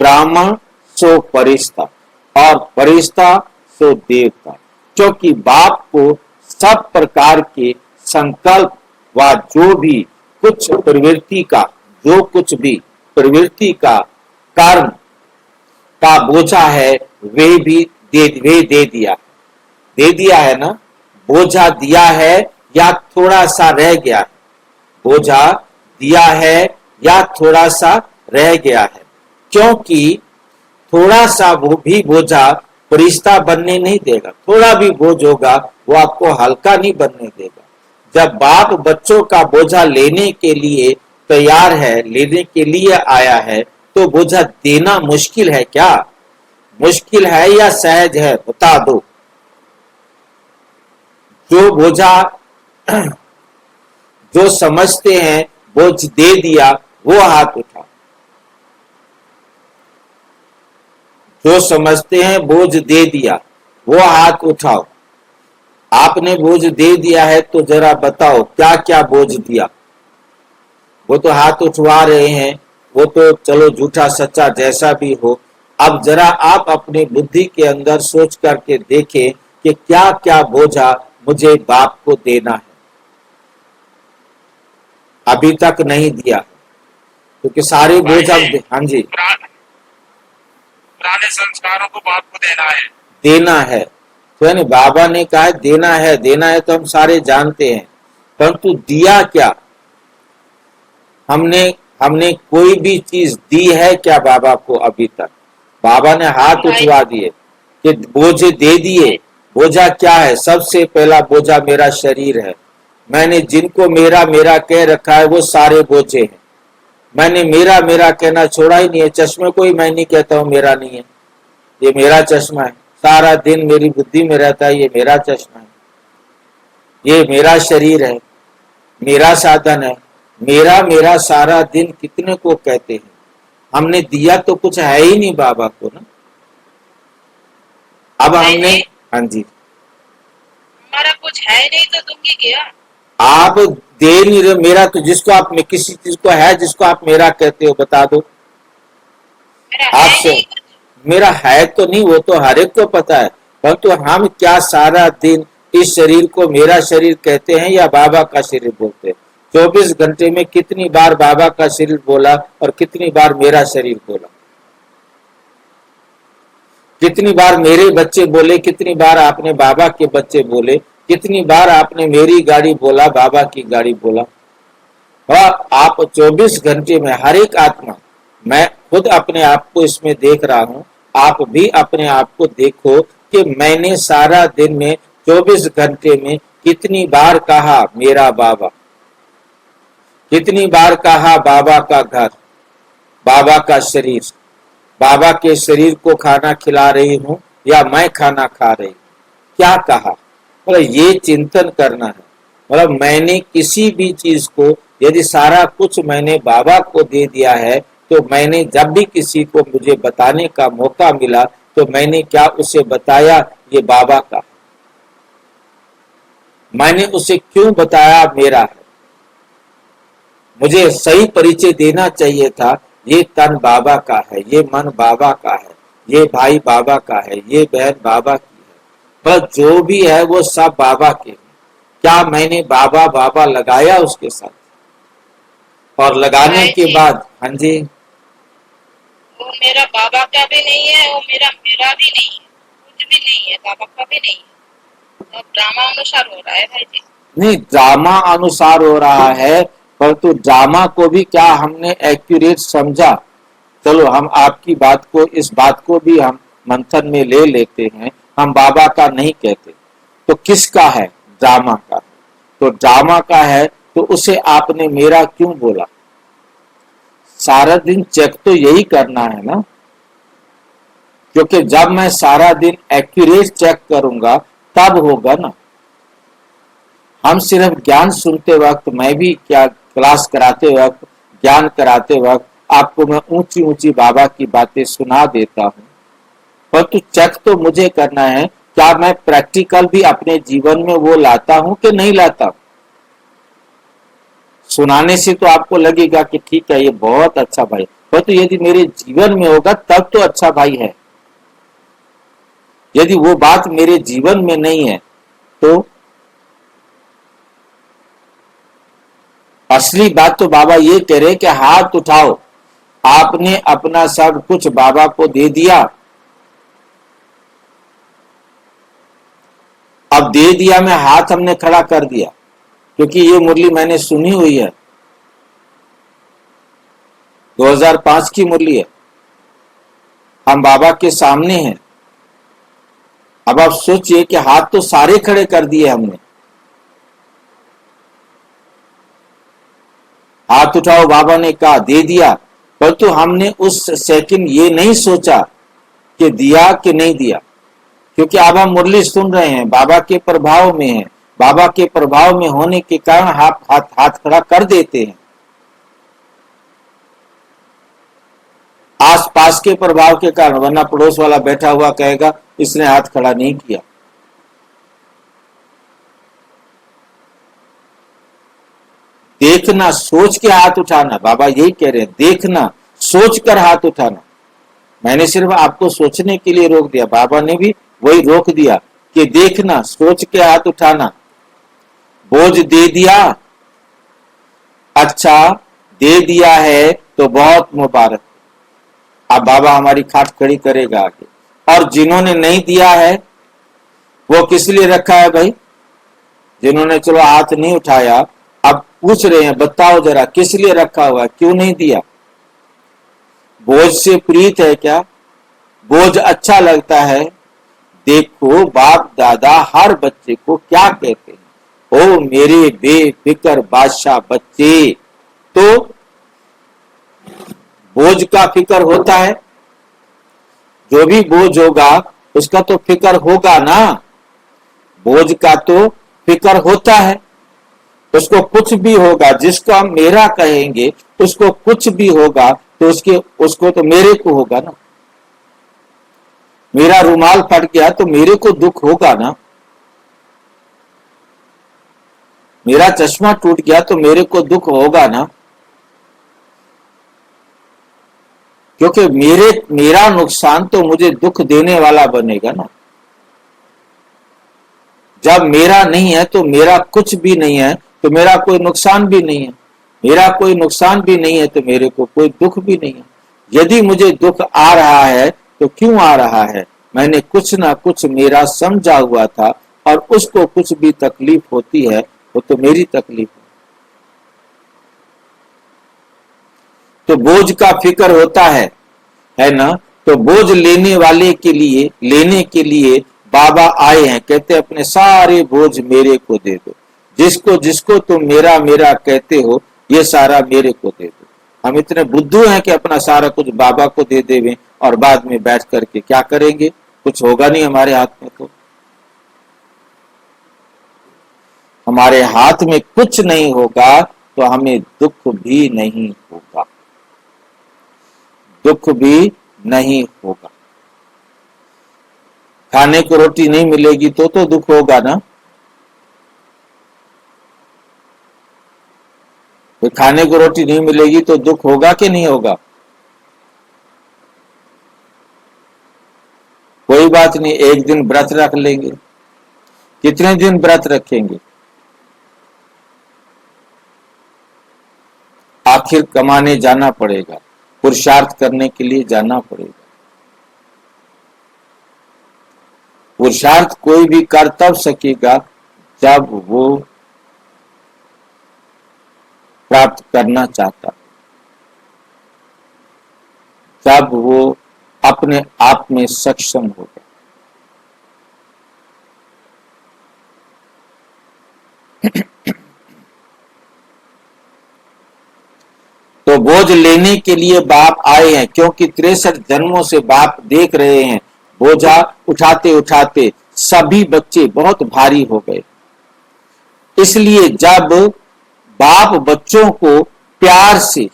ब्राह्मण सो फरिश्ता और फरिश्ता सो देवता, क्योंकि बाप को सब प्रकार के संकल्प व जो भी कुछ प्रवृत्ति का, जो कुछ भी प्रवृत्ति का कर्म का बोझा है वे भी दे दिया है ना। बोझा दिया है या थोड़ा सा रह गया है, बोझा दिया है या थोड़ा सा रह गया है, क्योंकि थोड़ा सा वो भी बोझा फरिश्ता बनने नहीं देगा, थोड़ा भी बोझ होगा वो आपको हल्का नहीं बनने देगा। जब बाप बच्चों का बोझा लेने के लिए तैयार है, लेने के लिए आया है, तो बोझा देना मुश्किल है क्या? मुश्किल है या सहज है? बता दो। जो बोझा जो समझते हैं बोझ दे दिया वो हाथ उठाओ, जो समझते हैं बोझ दे दिया वो हाथ उठाओ। आपने बोझ दे दिया है तो जरा बताओ क्या क्या बोझ दिया। वो तो हाथ उठवा रहे हैं, वो तो चलो झूठा सच्चा जैसा भी हो। अब जरा आप अपनी बुद्धि के अंदर सोच करके देखें कि क्या क्या बोझा मुझे बाप को देना है, अभी तक नहीं दिया, क्योंकि सारे बोझ अब। हाँ जी,
पुराने संस्कारों को बाप को देना है।
देना है तो यानी बाबा ने कहा है देना है तो हम सारे जानते हैं, परंतु दिया क्या? हमने कोई भी चीज दी है क्या बाबा को अभी तक? बाबा ने हाथ उठवा दिए कि बोझे दे दिए। बोझा क्या है? सबसे पहला बोझा मेरा शरीर है। मैंने जिनको मेरा मेरा कह रखा है वो सारे बोझे हैं। मैंने मेरा मेरा कहना छोड़ा ही नहीं है। चश्मे को ही मैं नहीं कहता हूं मेरा नहीं है, ये मेरा चश्मा है। सारा दिन मेरी बुद्धि में रहता है, ये मेरा चश्मा है, ये मेरा शरीर है, मेरा साधन है। मेरा मेरा सारा दिन कितने को कहते हैं? हमने दिया तो कुछ है ही नहीं बाबा को ना। अब हमने, हाँ जी,
हमारा कुछ है नहीं तो दूंगी क्या?
आप दे नहीं रहे। मेरा तो जिसको आप में किसी चीज को है, जिसको आप मेरा कहते हो, बता दो
मेरा है
आपसे।
नहीं कुछ।
मेरा है तो नहीं, वो तो हर एक को पता है, परंतु हम क्या सारा दिन इस शरीर को मेरा शरीर कहते हैं या बाबा का शरीर बोलते हैं? 24 घंटे में कितनी बार बाबा का शरीर बोला और कितनी बार मेरा शरीर बोला? कितनी बार मेरे बच्चे बोले, कितनी बार आपने बाबा के बच्चे बोले, कितनी बार आपने मेरी गाड़ी बोला, बाबा की गाड़ी बोला? और आप 24 घंटे में हर एक आत्मा, मैं खुद अपने आप को इसमें देख रहा हूं, आप भी अपने आप को देखो कि मैंने सारा दिन में 24 घंटे में कितनी बार कहा मेरा बाबा, कितनी बार कहा बाबा का घर, बाबा का शरीर, बाबा के शरीर को खाना खिला रही हूं या मैं खाना खा रही हूं, क्या कहा? मतलब ये चिंतन करना है। मतलब मैंने किसी भी चीज को, यदि सारा कुछ मैंने बाबा को दे दिया है, तो मैंने जब भी किसी को मुझे बताने का मौका मिला तो मैंने क्या उसे बताया ये बाबा का? मैंने उसे क्यों बताया मेरा है? मुझे सही परिचय देना चाहिए था, ये तन बाबा का है, ये मन बाबा का है, ये भाई बाबा का है, ये बहन बाबा की है, बस जो भी है वो सब बाबा के हैं। क्या मैंने बाबा बाबा लगाया उसके साथ? और लगाने के बाद, हाँ जी,
वो मेरा बाबा का भी नहीं है, वो मेरा मेरा भी नहीं है, कुछ भी नहीं है, बाबा का भी नहीं है। अब ड्रामा अनुसार हो रहा है भाई जी।
नहीं, ड्रामा अनुसार हो रहा है, परंतु ड्रामा को भी क्या हमने एक्यूरेट समझा? चलो हम आपकी बात को, इस बात को भी हम मंथन में ले लेते हैं। हम बाबा का नहीं कहते तो किसका है? ड्रामा का। तो ड्रामा का है तो उसे आपने मेरा क्यों बोला? सारा दिन चेक तो यही करना है ना, क्योंकि जब मैं सारा दिन एक्यूरेट चेक करूंगा तब होगा ना। हम सिर्फ ज्ञान सुनते वक्त, मैं भी क्या क्लास कराते वक्त, ज्ञान कराते वक्त आपको मैं ऊंची ऊंची बाबा की बातें सुना देता हूं, परंतु चेक तो मुझे करना है, क्या मैं प्रैक्टिकल भी अपने जीवन में वो लाता हूं कि नहीं लाता? सुनाने से तो आपको लगेगा कि ठीक है ये बहुत अच्छा भाई, परंतु यदि मेरे जीवन में होगा तब तो अच्छा भाई है। यदि वो बात मेरे जीवन में नहीं है तो असली बात तो बाबा ये कह रहे कि हाथ उठाओ, आपने अपना सब कुछ बाबा को दे दिया। अब दे दिया में हाथ हमने खड़ा कर दिया, क्योंकि ये मुरली मैंने सुनी हुई है, 2005 की मुरली है, हम बाबा के सामने हैं। अब आप सोचिए कि हाथ तो सारे खड़े कर दिए हमने, हाथ उठाओ बाबा ने कहा, दे दिया, परंतु हमने उस सेकंड ये नहीं सोचा कि दिया कि नहीं दिया, क्योंकि अब हम मुरली सुन रहे हैं, बाबा के प्रभाव में है, बाबा के प्रभाव में होने के कारण हाथ खड़ा कर देते हैं। आस पास के प्रभाव के कारण, वरना पड़ोस वाला बैठा हुआ कहेगा इसने हाथ खड़ा नहीं किया। देखना, सोच के हाथ उठाना, बाबा यही कह रहे हैं, देखना, सोच कर हाथ उठाना। मैंने सिर्फ आपको सोचने के लिए रोक दिया, बाबा ने भी वही रोक दिया कि देखना, सोच के हाथ उठाना। बोझ दे दिया, अच्छा दे दिया है तो बहुत मुबारक। अब बाबा हमारी खाट खड़ी करेगा आगे। और जिन्होंने नहीं दिया है वो किस लिए रखा है भाई? जिन्होंने चलो हाथ नहीं उठाया, अब पूछ रहे हैं बताओ जरा किस लिए रखा हुआ है, क्यों नहीं दिया? बोझ से प्रीत है क्या? बोझ अच्छा लगता है? देखो बाप दादा हर बच्चे को क्या कहते हैं, ओ मेरे बेफिक्र बादशाह बच्चे। तो बोझ का फिक्र होता है, जो भी बोझ होगा उसका तो फिक्र होगा ना, बोझ का तो फिक्र होता है। उसको कुछ भी होगा, जिसको हम मेरा कहेंगे उसको कुछ भी होगा तो उसको तो मेरे को होगा ना। मेरा रुमाल फट गया तो मेरे को दुख होगा ना, मेरा चश्मा टूट गया तो मेरे को दुख होगा ना, क्योंकि मेरा नुकसान तो मुझे दुख देने वाला बनेगा ना। जब मेरा नहीं है तो मेरा कुछ भी नहीं है तो मेरा कोई नुकसान भी नहीं है, मेरा कोई नुकसान भी नहीं है तो मेरे को कोई दुख भी नहीं है। यदि मुझे दुख आ रहा है तो क्यों आ रहा है? मैंने कुछ ना कुछ मेरा समझा हुआ था और उसको कुछ भी तकलीफ होती है वो तो मेरी तकलीफ है। तो बोझ का फिक्र होता है ना। तो बोझ लेने के लिए बाबा आए हैं, कहते अपने सारे बोझ मेरे को दे दो, जिसको जिसको तुम मेरा मेरा कहते हो ये सारा मेरे को दे दो। हम इतने बुद्धू हैं कि अपना सारा कुछ बाबा को दे देवें और बाद में बैठ करके क्या करेंगे, कुछ होगा नहीं हमारे हाथ में। तो हमारे हाथ में कुछ नहीं होगा तो हमें दुख भी नहीं होगा, दुख भी नहीं होगा। खाने को रोटी नहीं मिलेगी तो दुख होगा ना। तो खाने को रोटी नहीं मिलेगी तो दुख होगा कि नहीं होगा? कोई बात नहीं, एक दिन व्रत रख लेंगे। कितने दिन व्रत रखेंगे? आखिर कमाने जाना पड़ेगा, पुरुषार्थ करने के लिए जाना पड़ेगा। पुरुषार्थ कोई भी कर तब सकेगा जब वो प्राप्त करना चाहता, जब वो अपने आप में सक्षम होगा। तो बोझ लेने के लिए बाप आए हैं, क्योंकि 63 जन्मों से बाप देख रहे हैं बोझा उठाते उठाते सभी बच्चे बहुत भारी हो गए। इसलिए जब बाप बच्चों को प्यार से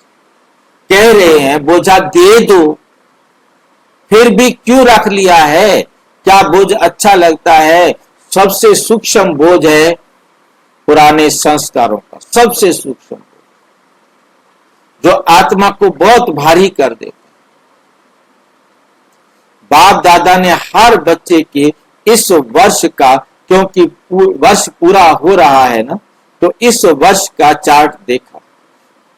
कह रहे हैं बोझा दे दो, फिर भी क्यों रख लिया है? क्या बोझ अच्छा लगता है? सबसे सूक्ष्म बोझ है पुराने संस्कारों का, सबसे सूक्ष्म, जो आत्मा को बहुत भारी कर देता। बाप दादा ने हर बच्चे के इस वर्ष का, क्योंकि वर्ष पूरा हो रहा है ना, तो इस वर्ष का चार्ट देखा।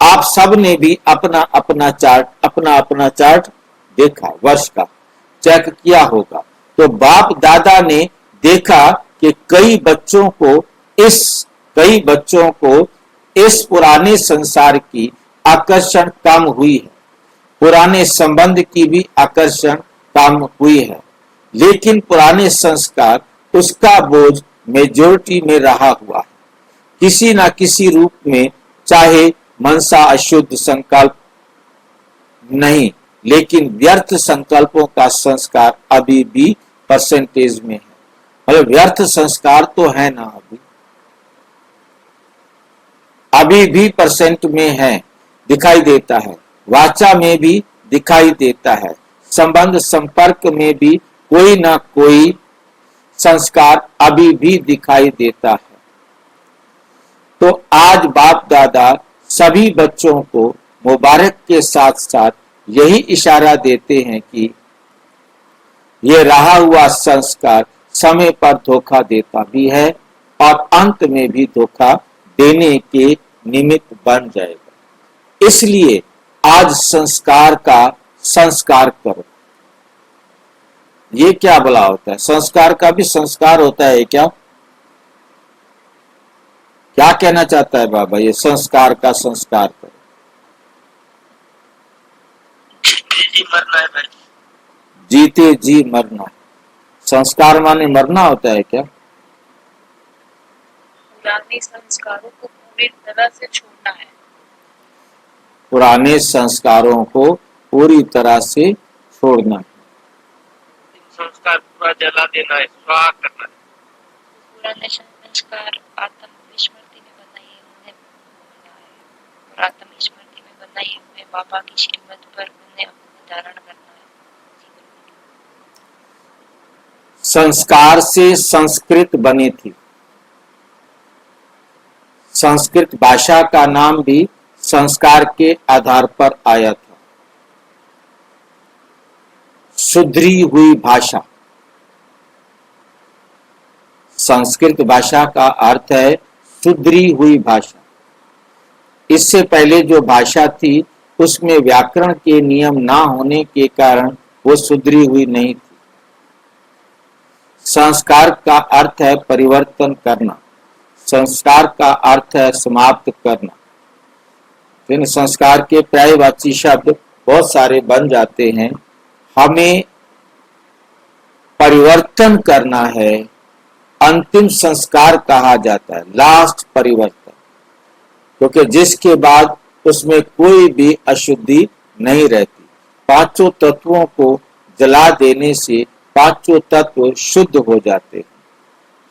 आप सब ने भी अपना अपना चार्ट देखा, वर्ष का चेक किया होगा। तो बाप दादा ने देखा कि कई बच्चों को इस पुराने संसार की आकर्षण कम हुई है, पुराने संबंध की भी आकर्षण कम हुई है, लेकिन पुराने संस्कार उसका बोझ मेजोरिटी में रहा हुआ है, किसी ना किसी रूप में, चाहे मनसा अशुद्ध संकल्प नहीं, लेकिन व्यर्थ संकल्पों का संस्कार अभी भी परसेंटेज में है। मतलब व्यर्थ संस्कार तो है ना, अभी भी परसेंट में है, दिखाई देता है। वाचा में भी दिखाई देता है, संबंध संपर्क में भी कोई ना कोई संस्कार अभी भी दिखाई देता है। तो आज बाप दादा सभी बच्चों को मुबारक के साथ साथ यही इशारा देते हैं कि ये रहा हुआ संस्कार समय पर धोखा देता भी है और अंत में भी धोखा देने के निमित्त बन जाएगा। इसलिए आज संस्कार का संस्कार करो। ये क्या बोला होता है? संस्कार का भी संस्कार होता है क्या? क्या कहना चाहता है बाबा? ये संस्कार का संस्कार करो।
जी मरना है भाई।
जीते जी मरना है। संस्कार माने मरना होता है क्या?
पुराने संस्कारों को पूरी तरह से छोड़ना है।
पुराने संस्कारों को पूरी तरह से छोड़ना है।
संस्कार पूरा जला देना है, स्वाहा करना है।
पुराने संस्कार आत्म स्मृति में बनाए हुए और आत्म स्मृति में बनाए हुए बाबा की श्रीमत पर उन्हें अपने धारण करना है।
संस्कार से संस्कृत बनी थी। संस्कृत भाषा का नाम भी संस्कार के आधार पर आया था। सुधरी हुई भाषा। संस्कृत भाषा का अर्थ है सुधरी हुई भाषा। इससे पहले जो भाषा थी उसमें व्याकरण के नियम ना होने के कारण वो सुधरी हुई नहीं थी। संस्कार का अर्थ है परिवर्तन करना। संस्कार का अर्थ है समाप्त करना। इन संस्कार के पर्यायवाची शब्द बहुत सारे बन जाते हैं। हमें परिवर्तन करना है, अंतिम संस्कार कहा जाता है, लास्ट परिवर्तन, क्योंकि जिसके बाद उसमें कोई भी अशुद्धि नहीं रहती। पांचों तत्वों को जला देने से पांचों तत्व शुद्ध हो जाते हैं।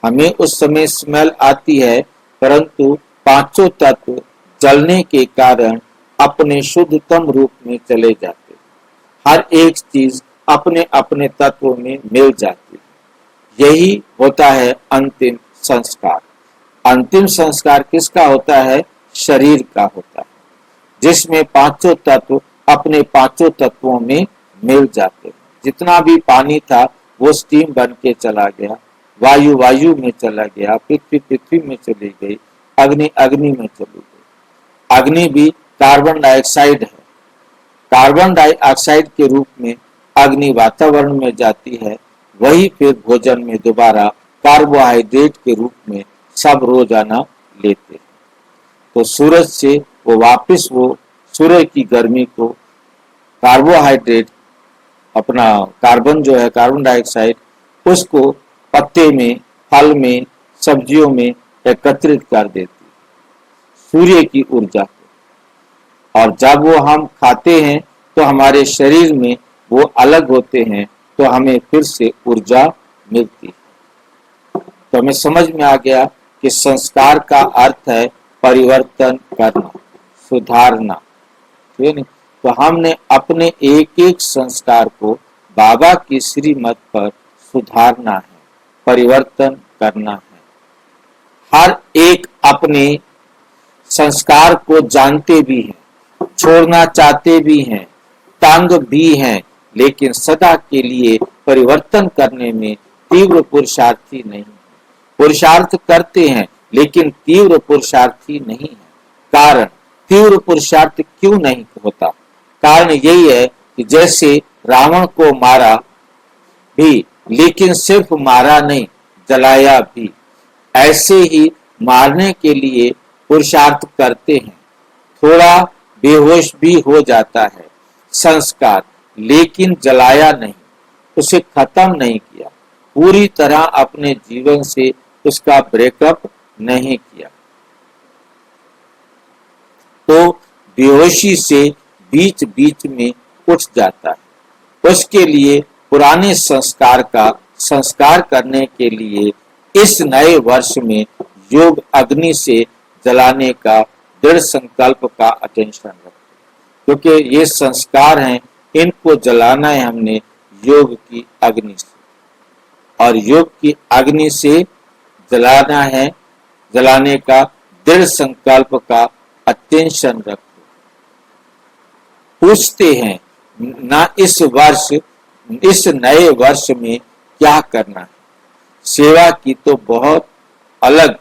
हमें उस समय स्मेल आती है, परंतु पांचों तत्व जलने के कारण अपने शुद्धतम रूप में चले जाते हैं। हर एक चीज अपने अपने तत्व में मिल जाती है। यही होता है अंतिम संस्कार। अंतिम संस्कार किसका होता है? शरीर का होता है, जिसमें पांचों तत्व अपने पांचों तत्वों में मिल जाते हैं। जितना भी पानी था वो स्टीम बन के चला गया, वायु वायु में चला गया, पृथ्वी पृथ्वी में चली गई, अग्नि अग्नि में चली गई। अग्नि भी कार्बन डाइऑक्साइड है। कार्बन डाइऑक्साइड के रूप में अग्नि वातावरण में जाती है। वही फिर भोजन में दोबारा कार्बोहाइड्रेट के रूप में सब रोजाना लेते हैं। तो सूरज से वो वापस वो सूर्य की गर्मी को कार्बोहाइड्रेट, अपना कार्बन जो है कार्बन डाइऑक्साइड, उसको पत्ते में, फल में, सब्जियों में एकत्रित कर देती है सूर्य की ऊर्जा को। और जब वो हम खाते हैं तो हमारे शरीर में वो अलग होते हैं, तो हमें फिर से ऊर्जा मिलती है। तो हमें समझ में आ गया कि संस्कार का अर्थ है परिवर्तन करना, सुधारना। ठीक है? तो हमने अपने एक एक संस्कार को बाबा की श्रीमत पर सुधारना है, परिवर्तन करना है। हर एक अपने संस्कार को जानते भी हैं, छोड़ना चाहते भी हैं, तंग भी हैं, लेकिन सदा के लिए परिवर्तन करने में तीव्र पुरुषार्थी नहीं है। पुरुषार्थ करते हैं लेकिन तीव्र पुरुषार्थी नहीं है। कारण तीव्र पुरुषार्थ क्यों नहीं होता? कारण यही है कि जैसे रावण को मारा भी, लेकिन सिर्फ मारा नहीं, जलाया भी। ऐसे ही मारने के लिए पुरुषार्थ करते हैं, थोड़ा बेहोश भी हो जाता है संस्कार, लेकिन जलाया नहीं, उसे खत्म नहीं किया, पूरी तरह अपने जीवन से उसका ब्रेकअप नहीं किया। तो बेहोशी से बीच बीच में उठ जाता है। उसके लिए पुराने संस्कार का संस्कार करने के लिए इस नए वर्ष में योग अग्नि से जलाने का दृढ़ संकल्प का अटेंशन रखें, क्योंकि ये संस्कार हैं, इनको जलाना है हमने योग की अग्नि से, और योग की अग्नि से जलाना है, जलाने का दृढ़ संकल्प का अटेंशन रखो। पूछते हैं ना इस वर्ष, इस नए वर्ष में क्या करना है? सेवा की तो बहुत अलग,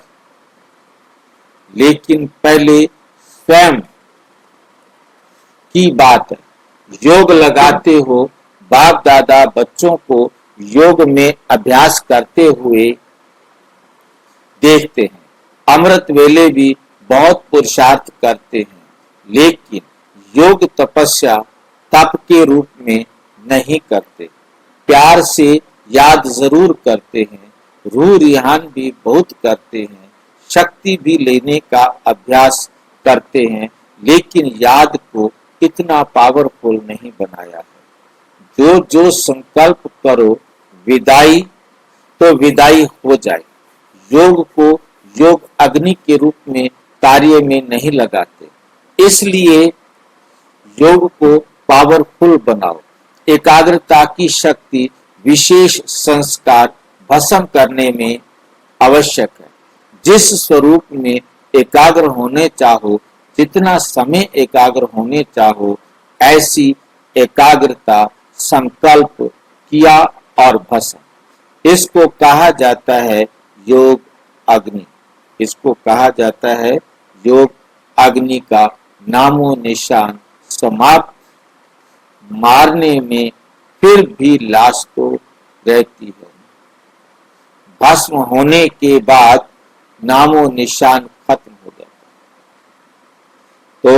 लेकिन पहले स्वयं की बात है। योग लगाते हो, बाप दादा बच्चों को योग में अभ्यास करते हुए देखते हैं। अमृत वेले भी बहुत पुरुषार्थ करते हैं, लेकिन योग तपस्या तप के रूप में नहीं करते। प्यार से याद जरूर करते हैं, रूह रिहान भी बहुत करते हैं, शक्ति भी लेने का अभ्यास करते हैं, लेकिन याद को इतना पावरफुल नहीं बनाया है। जो जो संकल्प करो विदाई तो विदाई हो जाए। योग को योग अग्नि के रूप में कार्य में नहीं लगाते, इसलिए योग को पावरफुल बनाओ। एकाग्रता की शक्ति विशेष संस्कार भस्म करने में आवश्यक है। जिस स्वरूप में एकाग्र होने चाहो, जितना समय एकाग्र होने चाहो, ऐसी एकाग्रता संकल्प किया और भस्म। इसको कहा जाता है योग अग्नि। इसको कहा जाता है योग अग्नि का नामो निशान समाप्त। मारने में फिर भी लाश तो रहती है, भस्म होने के बाद नामो निशान खत्म हो जाता है। तो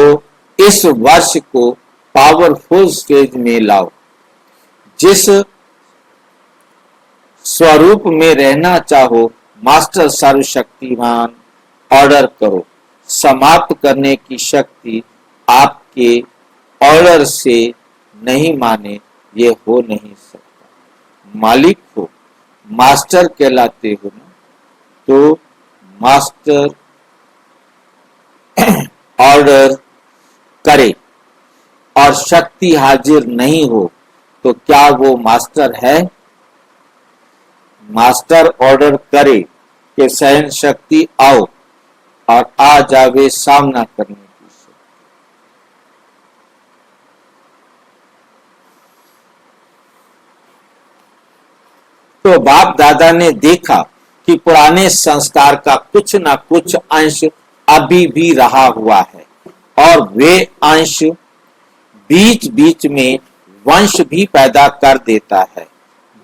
इस वर्ष को पावरफुल स्टेज में लाओ। जिस स्वरूप में रहना चाहो, मास्टर सर्वशक्तिमान ऑर्डर करो। समाप्त करने की शक्ति आपके ऑर्डर से नहीं माने ये हो नहीं सकता। मालिक हो, मास्टर कहलाते हो ना, तो मास्टर ऑर्डर करे और शक्ति हाजिर नहीं हो तो क्या वो मास्टर है? मास्टर ऑर्डर करे कि सहन शक्ति आओ और आ जावे सामना करने की शक्ति। तो बाप दादा ने देखा कि पुराने संस्कार का कुछ ना कुछ अंश अभी भी रहा हुआ है, और वे अंश बीच बीच में वंश भी पैदा कर देता है,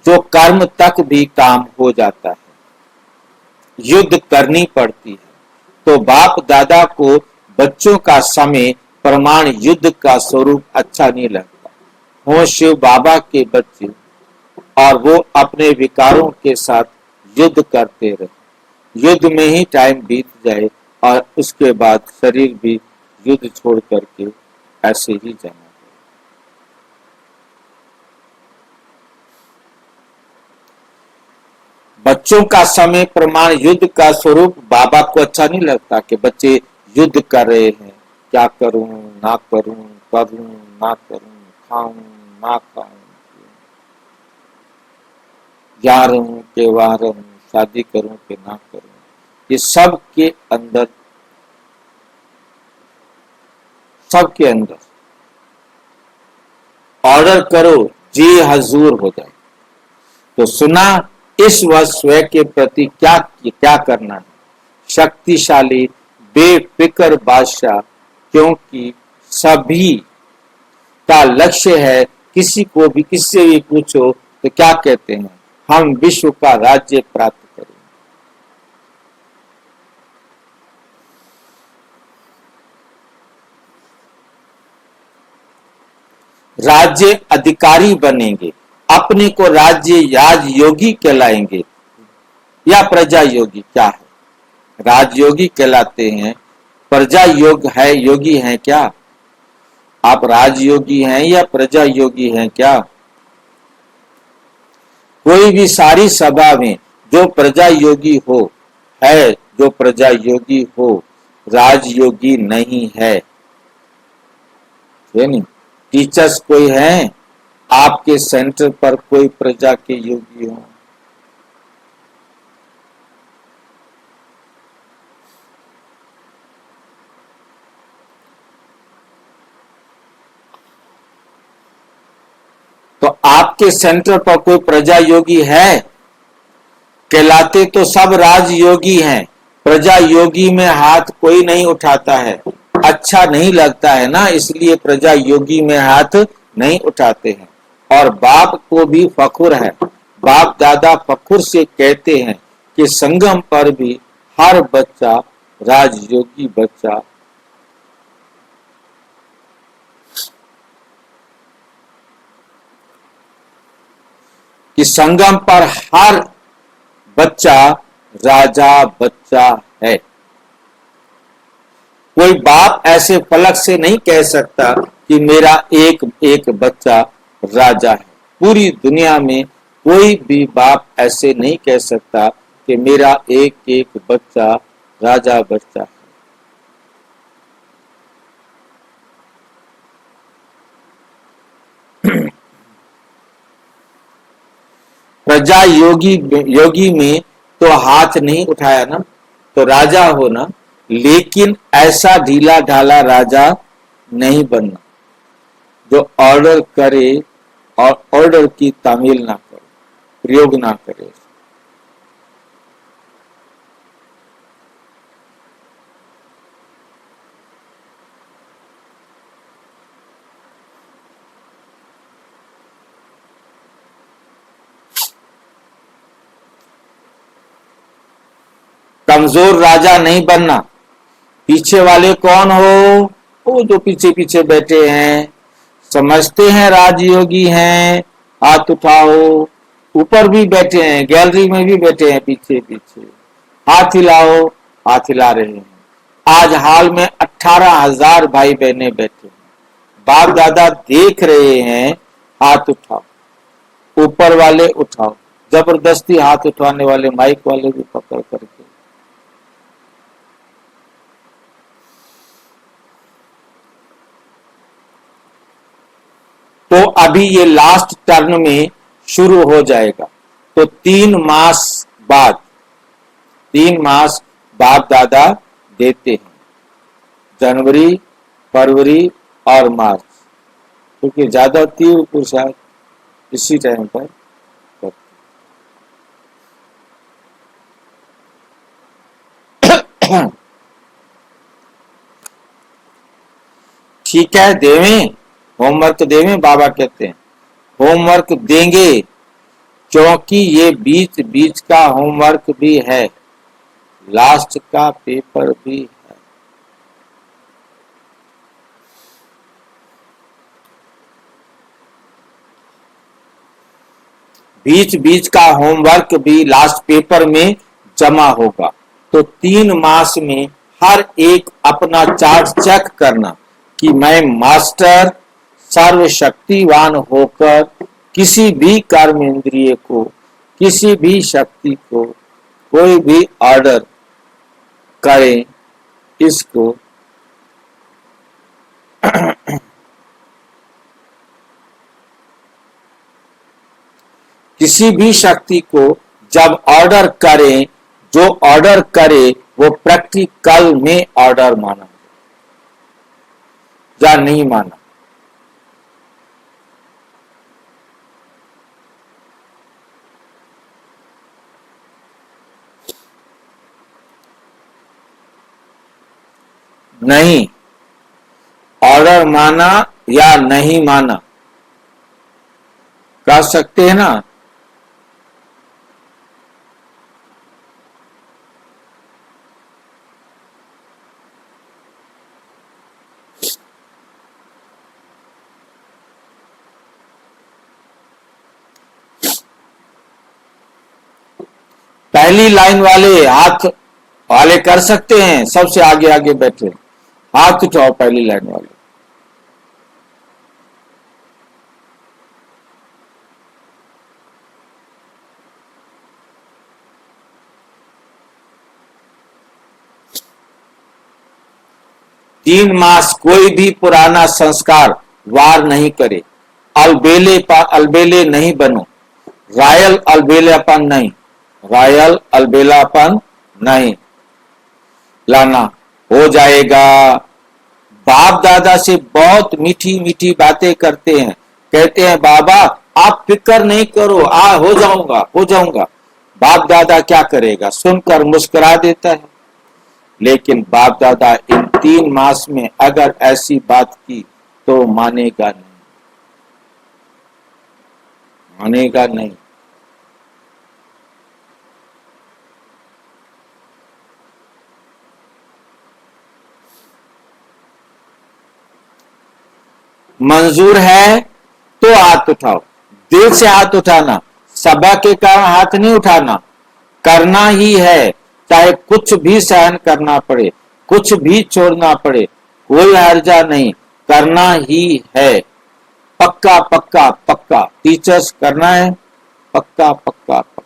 जो कर्म तक भी काम हो जाता है। युद्ध करनी पड़ती है। तो बाप दादा को बच्चों का समय प्रमाण युद्ध का स्वरूप अच्छा नहीं लगता। हो शिव बाबा के बच्चे और वो अपने विकारों के साथ युद्ध करते रहे। युद्ध में ही टाइम बीत जाए और उसके बाद शरीर भी युद्ध छोड़ करके ऐसे ही जाना। बच्चों का समय प्रमाण युद्ध का स्वरूप बाबा को अच्छा नहीं लगता कि बच्चे युद्ध कर रहे हैं। क्या करूं ना करूं, करूं ना करूं, खाऊं ना खाऊं, या रहूं के वहां रहूं, शादी करूं के ना करूं। ये सबके अंदर ऑर्डर करो जी हजूर हो जाए। तो सुना इस वर्ष स्वयं के प्रति क्या करना है। शक्तिशाली बेफिक्र बादशाह, क्योंकि सभी का लक्ष्य है। किसी को भी किससे भी पूछो तो क्या कहते हैं, हम विश्व का राज्य प्राप्त करें। राज्य अधिकारी बनेंगे, अपने को राज्य राजयोगी कहलाएंगे या प्रजा योगी। क्या है? राजयोगी कहलाते हैं। प्रजा योग है, योगी हैं क्या? आप राजयोगी हैं या प्रजा योगी हैं क्या? कोई भी सारी सभा में जो प्रजा योगी हो है, जो प्रजा योगी हो, राजयोगी नहीं है। नहीं, टीचर्स कोई हैं आपके सेंटर पर, कोई प्रजा के योगी हो? तो आपके सेंटर पर कोई प्रजा योगी है? कहलाते तो सब राजयोगी हैं। प्रजा योगी में हाथ कोई नहीं उठाता है, अच्छा नहीं लगता है ना, इसलिए प्रजा योगी में हाथ नहीं उठाते हैं। और बाप को भी फखुर है। बाप दादा फखुर से कहते हैं कि संगम पर भी हर बच्चा राजयोगी बच्चा कि संगम पर हर बच्चा राजा बच्चा है। कोई बाप ऐसे फलक से नहीं कह सकता कि मेरा एक एक बच्चा राजा है। पूरी दुनिया में कोई भी बाप ऐसे नहीं कह सकता कि मेरा एक एक बच्चा राजा बच्चा है। प्रजा योगी में तो हाथ नहीं उठाया ना, तो राजा हो ना, लेकिन ऐसा ढीला ढाला राजा नहीं बनना जो ऑर्डर करे और ऑर्डर की तामील ना करे, प्रयोग ना करे। कमजोर राजा नहीं बनना। पीछे वाले कौन हो? वो जो पीछे पीछे बैठे हैं, समझते हैं राजयोगी हैं, हाथ उठाओ। ऊपर भी बैठे हैं, गैलरी में भी बैठे हैं, पीछे पीछे हाथ हिलाओ, हाथ हिला रहे हैं। आज हाल में 18,000 भाई बहने बैठे हैं। बाप दादा देख रहे हैं, हाथ उठाओ। ऊपर वाले उठाओ, जबरदस्ती हाथ उठाने वाले माइक वाले भी पकड़ करके। तो अभी ये लास्ट टर्न में शुरू हो जाएगा। तो 3 मास बाद 3 मास बाप दादा देते हैं, जनवरी, फरवरी और मार्च, क्योंकि ज्यादा तीव्र पुरुषार्थ इसी टाइम पर करते। ठीक है, देवें होमवर्क देवें, बाबा कहते हैं होमवर्क देंगे, क्योंकि ये बीच बीच का होमवर्क भी है, लास्ट का पेपर भी है। बीच बीच का होमवर्क भी लास्ट पेपर में जमा होगा। तो 3 मास में हर एक अपना चार्ट चेक करना कि मैं मास्टर सर्वशक्तिवान होकर किसी भी कर्म इंद्रिय को, किसी भी शक्ति को कोई भी ऑर्डर करें, इसको किसी भी शक्ति को जब ऑर्डर करें, जो ऑर्डर करे वो प्रैक्टिकल में ऑर्डर माना या नहीं माना। नहीं, ऑर्डर माना या नहीं माना कह सकते हैं ना। पहली लाइन वाले हाथ वाले कर सकते हैं, सबसे आगे आगे बैठे हाथ उठाओ, पहली लाइन वाले। तीन मास कोई भी पुराना संस्कार वार नहीं करे। अलबेले नहीं बनो, रॉयल अलबेलापन नहीं, रॉयल अलबेलापन नहीं लाना। हो जाएगा। बाप दादा से बहुत मीठी मीठी बातें करते हैं, कहते हैं बाबा आप फिक्र नहीं करो, हो जाऊंगा। बाप दादा क्या करेगा, सुनकर मुस्कुरा देता है। लेकिन बाप दादा इन 3 मास में अगर ऐसी बात की तो मानेगा नहीं। होने का नहीं। मंजूर है तो हाथ उठाओ, दिल से हाथ उठाना, सभा के कारण हाथ नहीं उठाना। करना ही है, चाहे कुछ भी सहन करना पड़े, कुछ भी छोड़ना पड़े, कोई हर्जा नहीं, करना ही है। पक्का पक्का पक्का, टीचर्स करना है, पक्का पक्का पक्का।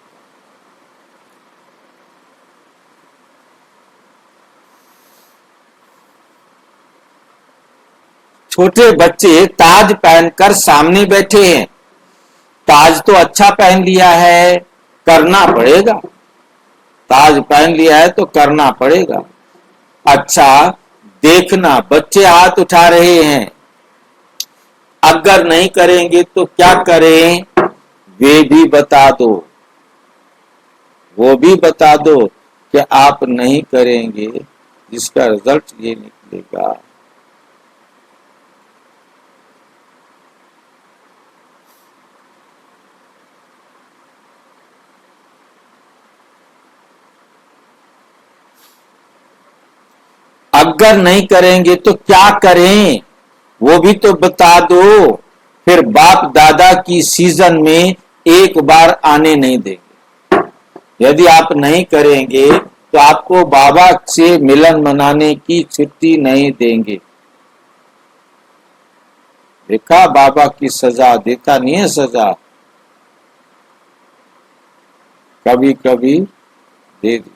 छोटे बच्चे ताज पहनकर सामने बैठे हैं, ताज तो अच्छा पहन लिया है, करना पड़ेगा। ताज पहन लिया है तो करना पड़ेगा। अच्छा, देखना बच्चे हाथ उठा रहे हैं, अगर नहीं करेंगे तो क्या करें, वे भी बता दो, वो भी बता दो कि आप नहीं करेंगे, जिसका रिजल्ट ये निकलेगा। अगर नहीं करेंगे तो क्या करें, वो भी तो बता दो। फिर बाप दादा की सीजन में एक बार आने नहीं देंगे। यदि आप नहीं करेंगे तो आपको बाबा से मिलन मनाने की छुट्टी नहीं देंगे। देखा, बाबा की सजा देता नहीं है, सजा कभी कभी दे दी।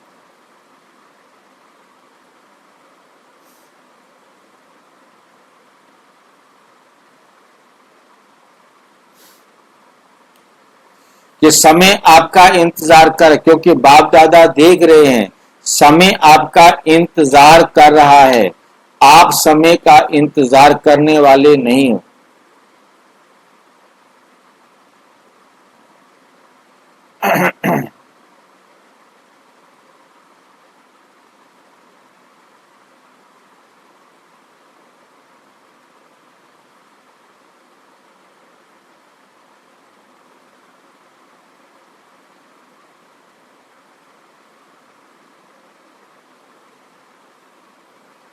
कि समय आपका इंतजार कर, क्योंकि बाप दादा देख रहे हैं, समय आपका इंतजार कर रहा है, आप समय का इंतजार करने वाले नहीं हो।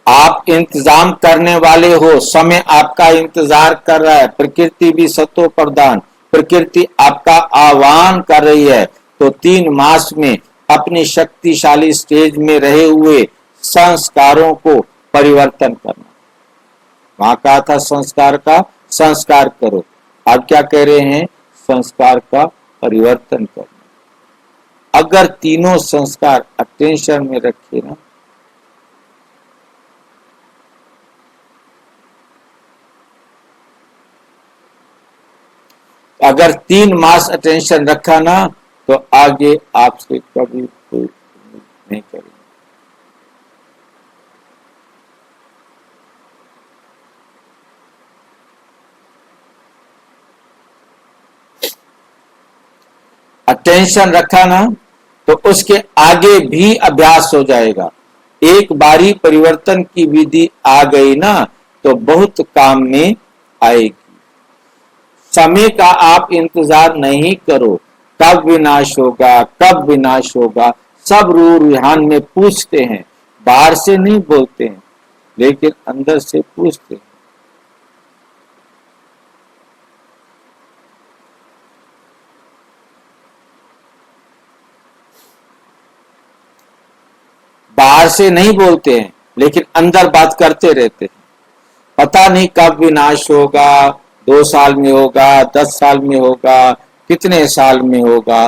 आप इंतजाम करने वाले हो, समय आपका इंतजार कर रहा है। प्रकृति भी सतो प्रधान, प्रकृति आपका आह्वान कर रही है। तो 3 मास में अपनी शक्तिशाली स्टेज में रहे हुए संस्कारों को परिवर्तन करना। वहां कहा था संस्कार का, संस्कार करो, आप क्या कह रहे हैं, संस्कार का परिवर्तन करना। अगर तीनों संस्कार अटेंशन में रखे ना, अगर 3 मास अटेंशन रखा ना, तो आगे आपसे कभी कोई उम्मीद नहीं करेंगे। अटेंशन रखा ना, तो उसके आगे भी अभ्यास हो जाएगा। एक बारी परिवर्तन की विधि आ गई ना, तो बहुत काम में आएगी। समय का आप इंतजार नहीं करो, कब विनाश होगा, कब विनाश होगा, सब रूह रुहान में पूछते हैं, बाहर से नहीं बोलते हैं, लेकिन अंदर से पूछते हैं। बाहर से नहीं बोलते हैं, लेकिन अंदर बात करते रहते हैं। पता नहीं कब विनाश होगा, 2 साल में होगा, 10 साल में होगा, कितने साल में होगा।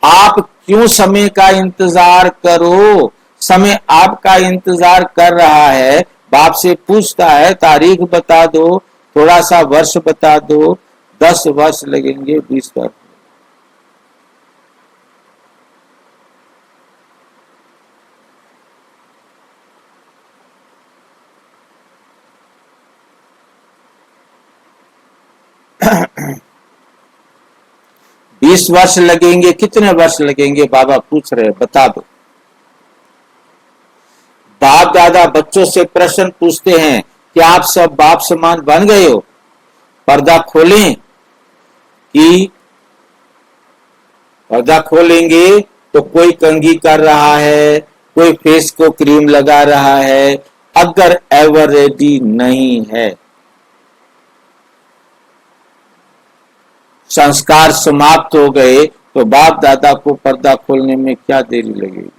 आप क्यों समय का इंतजार करो, समय आपका इंतजार कर रहा है। बाप से पूछता है, तारीख बता दो, थोड़ा सा वर्ष बता दो, 10 वर्ष लगेंगे, 20 वर्ष। बीस वर्ष लगेंगे, कितने वर्ष लगेंगे, बाबा पूछ रहे, बता दो। बाप दादा बच्चों से प्रश्न पूछते हैं कि आप सब बाप समान बन गए हो। पर्दा खोलें कि पर्दा खोलेंगे तो कोई कंघी कर रहा है, कोई फेस को क्रीम लगा रहा है, अगर एवर रेडी नहीं है, संस्कार समाप्त हो गए तो बाप दादा को पर्दा खोलने में क्या देरी लगेगी।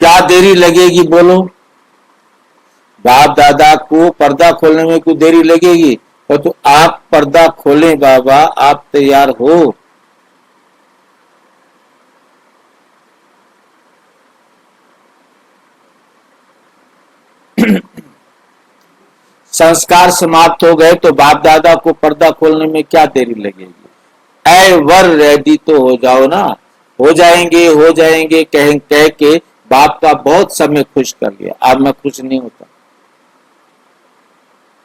क्या देरी लगेगी बोलो। बाप दादा को पर्दा खोलने में कुछ देरी लगेगी तो आप पर्दा खोलें बाबा, आप तैयार हो। संस्कार समाप्त हो गए तो बाप दादा को पर्दा खोलने में क्या देरी लगेगी। एवर रेडी तो हो जाओ ना। हो जाएंगे कह के बाप का बहुत समय खुश कर लिया। अब मैं खुश नहीं होता,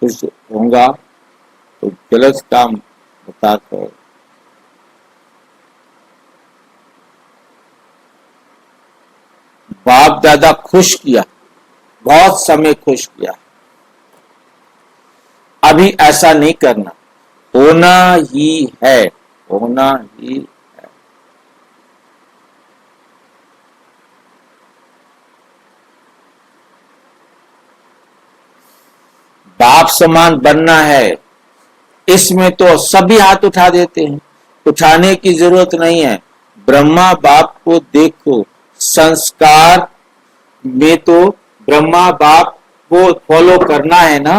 खुश होऊंगा तो गलत काम बताता है। बाप दादा खुश किया, बहुत समय खुश किया। अभी ऐसा नहीं करना, होना ही है, होना ही। बाप समान बनना है, इसमें तो सभी हाथ उठा देते हैं। उठाने की जरूरत नहीं है। ब्रह्मा बाप को देखो, संस्कार में तो ब्रह्मा बाप को फॉलो करना है ना।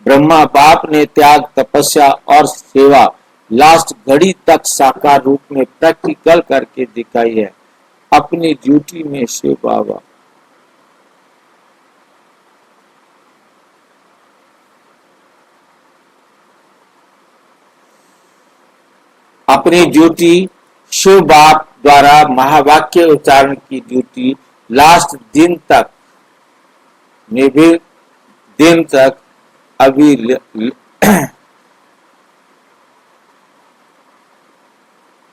ब्रह्मा बाप ने त्याग, तपस्या और सेवा लास्ट घड़ी तक साकार रूप में प्रैक्टिकल करके दिखाई है अपनी ड्यूटी में। शिव बाबा अपनी ड्यूटी, शिव बाप द्वारा महावाक्य उच्चारण की ड्यूटी लास्ट दिन तक, निर्भीक दिन तक अभी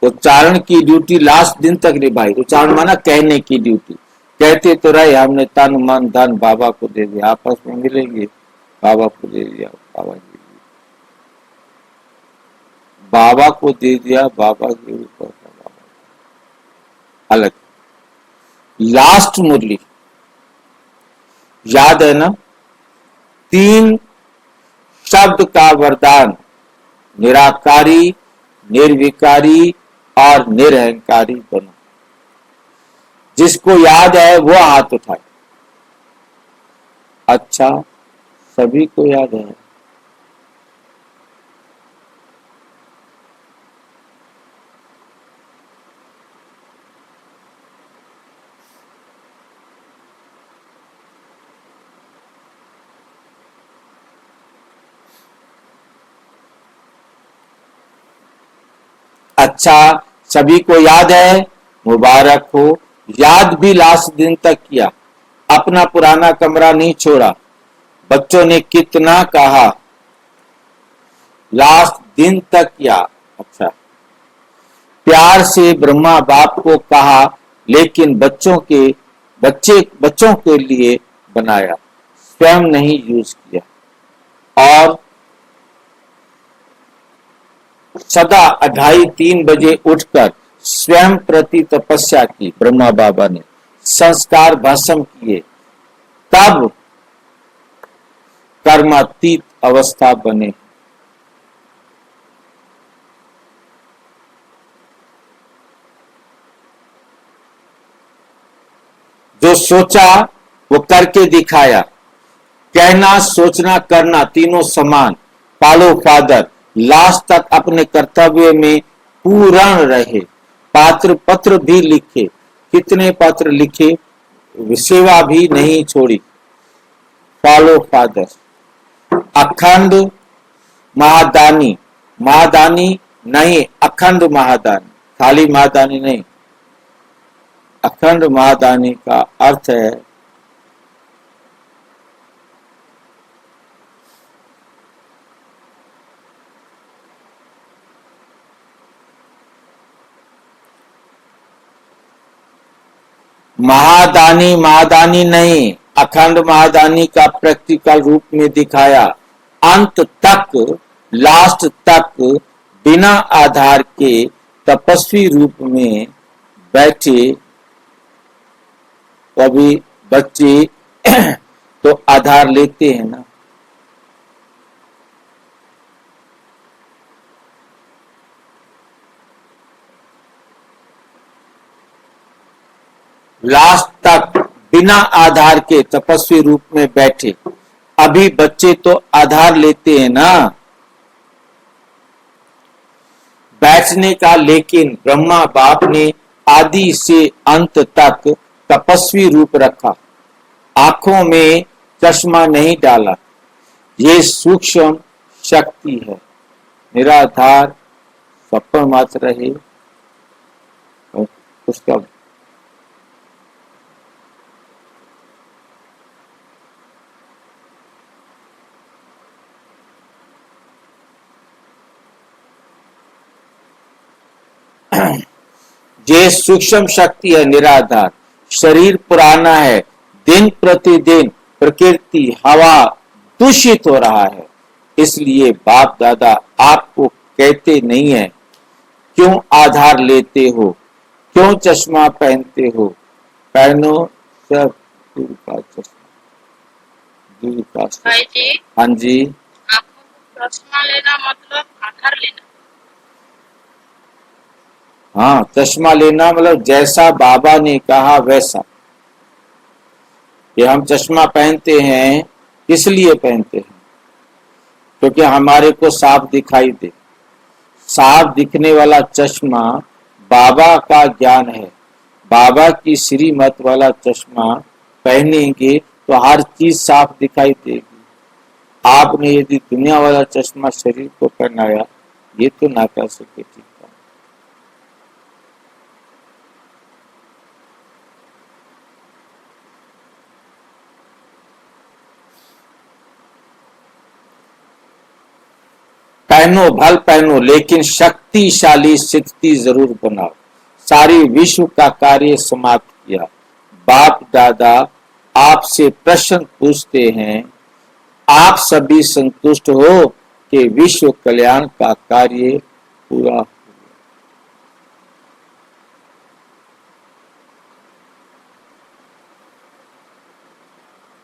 उच्चारण की ड्यूटी लास्ट दिन तक निभाई। उच्चारण माना कहने की ड्यूटी। कहते तो रहे हमने तन मन धन बाबा को दे दिया, आपस में मिलेंगे बाबा को दे दिया, बाबा जी बाबा को दे दिया, बाबा के ऊपर अलग। लास्ट मुरली याद है ना, 3 शब्द का वरदान, निराकारी, निर्विकारी और निरहंकारी बनो। जिसको याद है वो हाथ उठाए। अच्छा, सभी को याद है। अच्छा, सभी को याद है, मुबारक हो। याद भी लास्ट दिन तक किया, अपना पुराना कमरा नहीं छोड़ा। बच्चों ने कितना कहा, लास्ट दिन तक किया। अच्छा, प्यार से ब्रह्मा बाप को कहा, लेकिन बच्चों के लिए बनाया, स्वयं नहीं यूज किया। और सदा 2:30-3 बजे उठकर स्वयं प्रति तपस्या की ब्रह्मा बाबा ने, संस्कार भस्म किए, तब कर्मातीत अवस्था बने। जो सोचा वो करके दिखाया। कहना, सोचना, करना तीनों समान। फॉलो फादर, लास्ट तक अपने कर्तव्य में पूर्ण रहे। पत्र भी लिखे, कितने पत्र लिखे, सेवा भी नहीं छोड़ी। फॉलो फादर, अखंड महादानी, महादानी नहीं, अखंड महादानी, खाली महादानी नहीं। अखंड महादानी का अर्थ है महादानी महादानी नहीं, अखंड महादानी का प्रैक्टिकल रूप में दिखाया। अंत तक, लास्ट तक बिना आधार के तपस्वी रूप में बैठे। कभी बच्चे तो आधार लेते हैं ना, लास्ट तक बिना आधार के तपस्वी रूप में बैठे। अभी बच्चे तो आधार लेते हैं ना बैठने का, लेकिन ब्रह्मा बाप ने आदि से अंत तक तपस्वी रूप रखा, आंखों में चश्मा नहीं डाला। ये सूक्ष्म शक्ति है, निराधार सपन मात्र रहे। उसका ये सूक्ष्म शक्ति है, निराधार। शरीर पुराना है, दिन प्रतिदिन प्रकृति हवा दूषित हो रहा है, इसलिए बाप दादा आपको कहते नहीं है क्यों आधार लेते हो, क्यों चश्मा पहनते हो। पहनो सब दूर का चश्मा, दूर का चश्मा।
भाई जी,
हाँ जी,
आपको चश्मा लेना मतलब आधार लेना।
हाँ, चश्मा लेना मतलब जैसा बाबा ने कहा वैसा। ये हम चश्मा पहनते हैं इसलिए पहनते हैं क्योंकि हमारे को साफ दिखाई दे। साफ दिखने वाला चश्मा बाबा का ज्ञान है। बाबा की श्रीमत वाला चश्मा पहनेंगे तो हर चीज साफ दिखाई देगी। आपने यदि दुनिया वाला चश्मा शरीर को पहनाया, ये तो ना कर सके। ठीक है, पहनो भल पहनो, लेकिन शक्तिशाली शक्ति जरूर बनाओ। सारी विश्व का कार्य समाप्त किया। बाप दादा आपसे प्रश्न पूछते हैं, आप सभी संतुष्ट हो कि विश्व कल्याण का कार्य पूरा हो?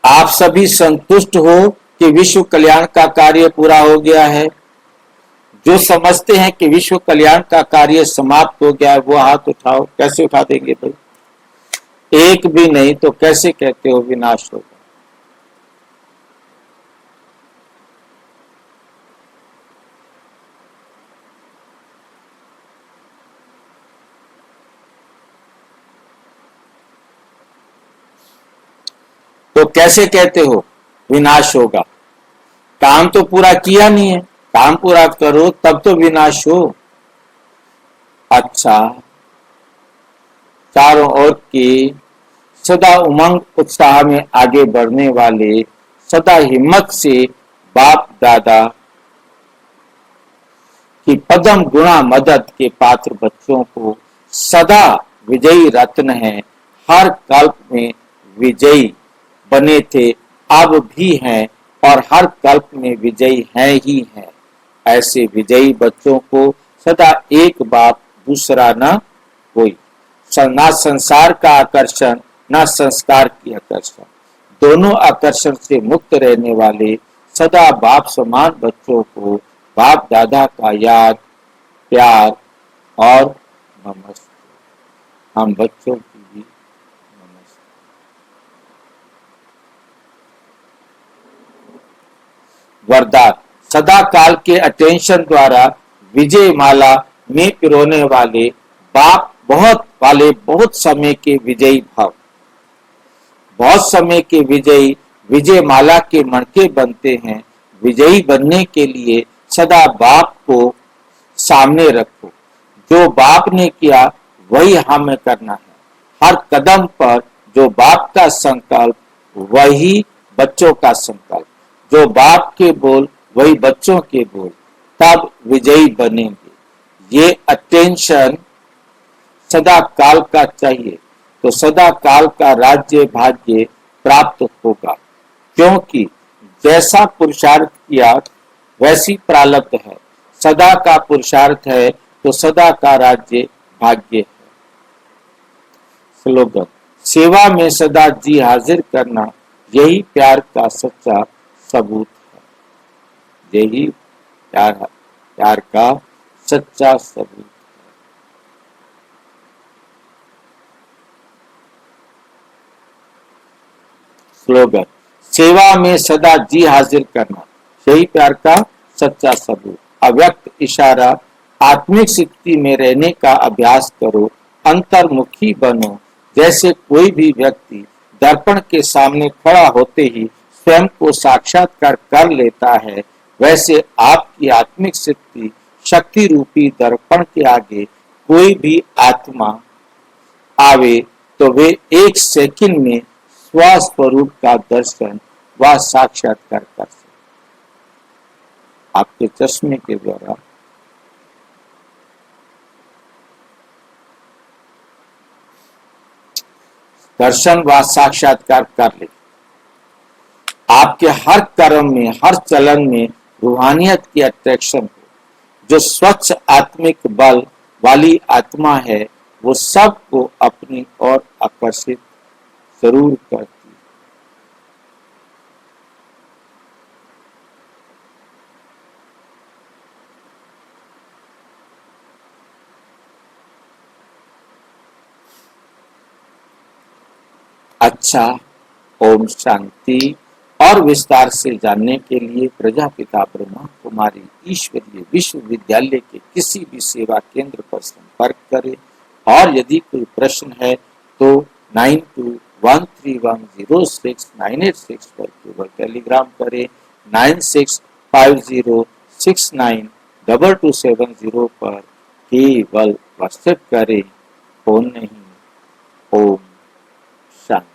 आप सभी संतुष्ट हो कि विश्व कल्याण का कार्य पूरा हो गया है? जो समझते हैं कि विश्व कल्याण का कार्य समाप्त हो गया है वो हाथ उठाओ। कैसे उठा देंगे भाई? एक भी नहीं तो कैसे कहते हो विनाश होगा? तो कैसे कहते हो विनाश होगा? काम तो पूरा किया नहीं है, काम पूरा करो तब तो विनाश हो। अच्छा, चारों ओर के सदा उमंग उत्साह में आगे बढ़ने वाले, सदा हिम्मत से बाप दादा की पदम गुणा मदद के पात्र बच्चों को सदा विजयी रत्न है। हर कल्प में विजयी बने थे, अब भी हैं और हर कल्प में विजयी हैं ही हैं। ऐसे विजयी बच्चों को सदा एक बाप दूसरा ना कोई, ना संसार का आकर्षण ना संस्कार की आकर्षण, दोनों आकर्षण से मुक्त रहने वाले सदा बाप समान बच्चों को बाप दादा का याद, प्यार और नमस्ते। हम बच्चों की भी नमस्ते। वरदान, सदा काल के अटेंशन द्वारा विजय माला में पिरोने वाले बाप बहुत समय के विजयी भाव, बहुत समय के विजयी विजय माला के मणके बनते हैं। विजयी बनने के लिए सदा बाप को सामने रखो। जो बाप ने किया वही हमें करना है। हर कदम पर जो बाप का संकल्प वही बच्चों का संकल्प, जो बाप के बोल वही बच्चों के बोल, तब विजयी बनेंगे। ये अटेंशन सदा काल का चाहिए। तो सदा काल का राज्य भाग्य प्राप्त होगा, क्योंकि जैसा पुरुषार्थ किया वैसी प्रारब्ध है। सदा का पुरुषार्थ है तो सदा का राज्य भाग्य है। स्लोगन: सेवा में सदा जी हाजिर करना, यही प्यार का सच्चा सबूत है। यही प्यार का सच्चा सबूत है। स्लोगन: सेवा में सदा जी हाजिर करना, यही प्यार का सच्चा सबूत। अव्यक्त इशारा: आत्मिक स्थिति में रहने का अभ्यास करो, अंतर्मुखी बनो। जैसे कोई भी व्यक्ति दर्पण के सामने खड़ा होते ही स्वयं को साक्षात्कार कर लेता है, वैसे आपकी आत्मिक स्थिति शक्ति रूपी दर्पण के आगे कोई भी आत्मा आवे तो वे एक सेकंड में स्वस्वरूप का दर्शन व साक्षात्कार कर सकते। आपके चश्मे के द्वारा दर्शन व साक्षात्कार कर ले। आपके हर कर्म में, हर चलन में रूहानियत की अट्रैक्शन हो। जो स्वच्छ आत्मिक बल वाली आत्मा है वो सबको अपनी ओर आकर्षित जरूर करती है। अच्छा, ओम शांति। और विस्तार से जानने के लिए प्रजापिता ब्रह्मा कुमारी ईश्वरीय विश्वविद्यालय के किसी भी सेवा केंद्र पर संपर्क करें। और यदि कोई प्रश्न है तो 9213106986 पर केवल टेलीग्राम करें। 9650692270 पर केवल व्हाट्सएप करें, फोन नहीं। ओम शांति।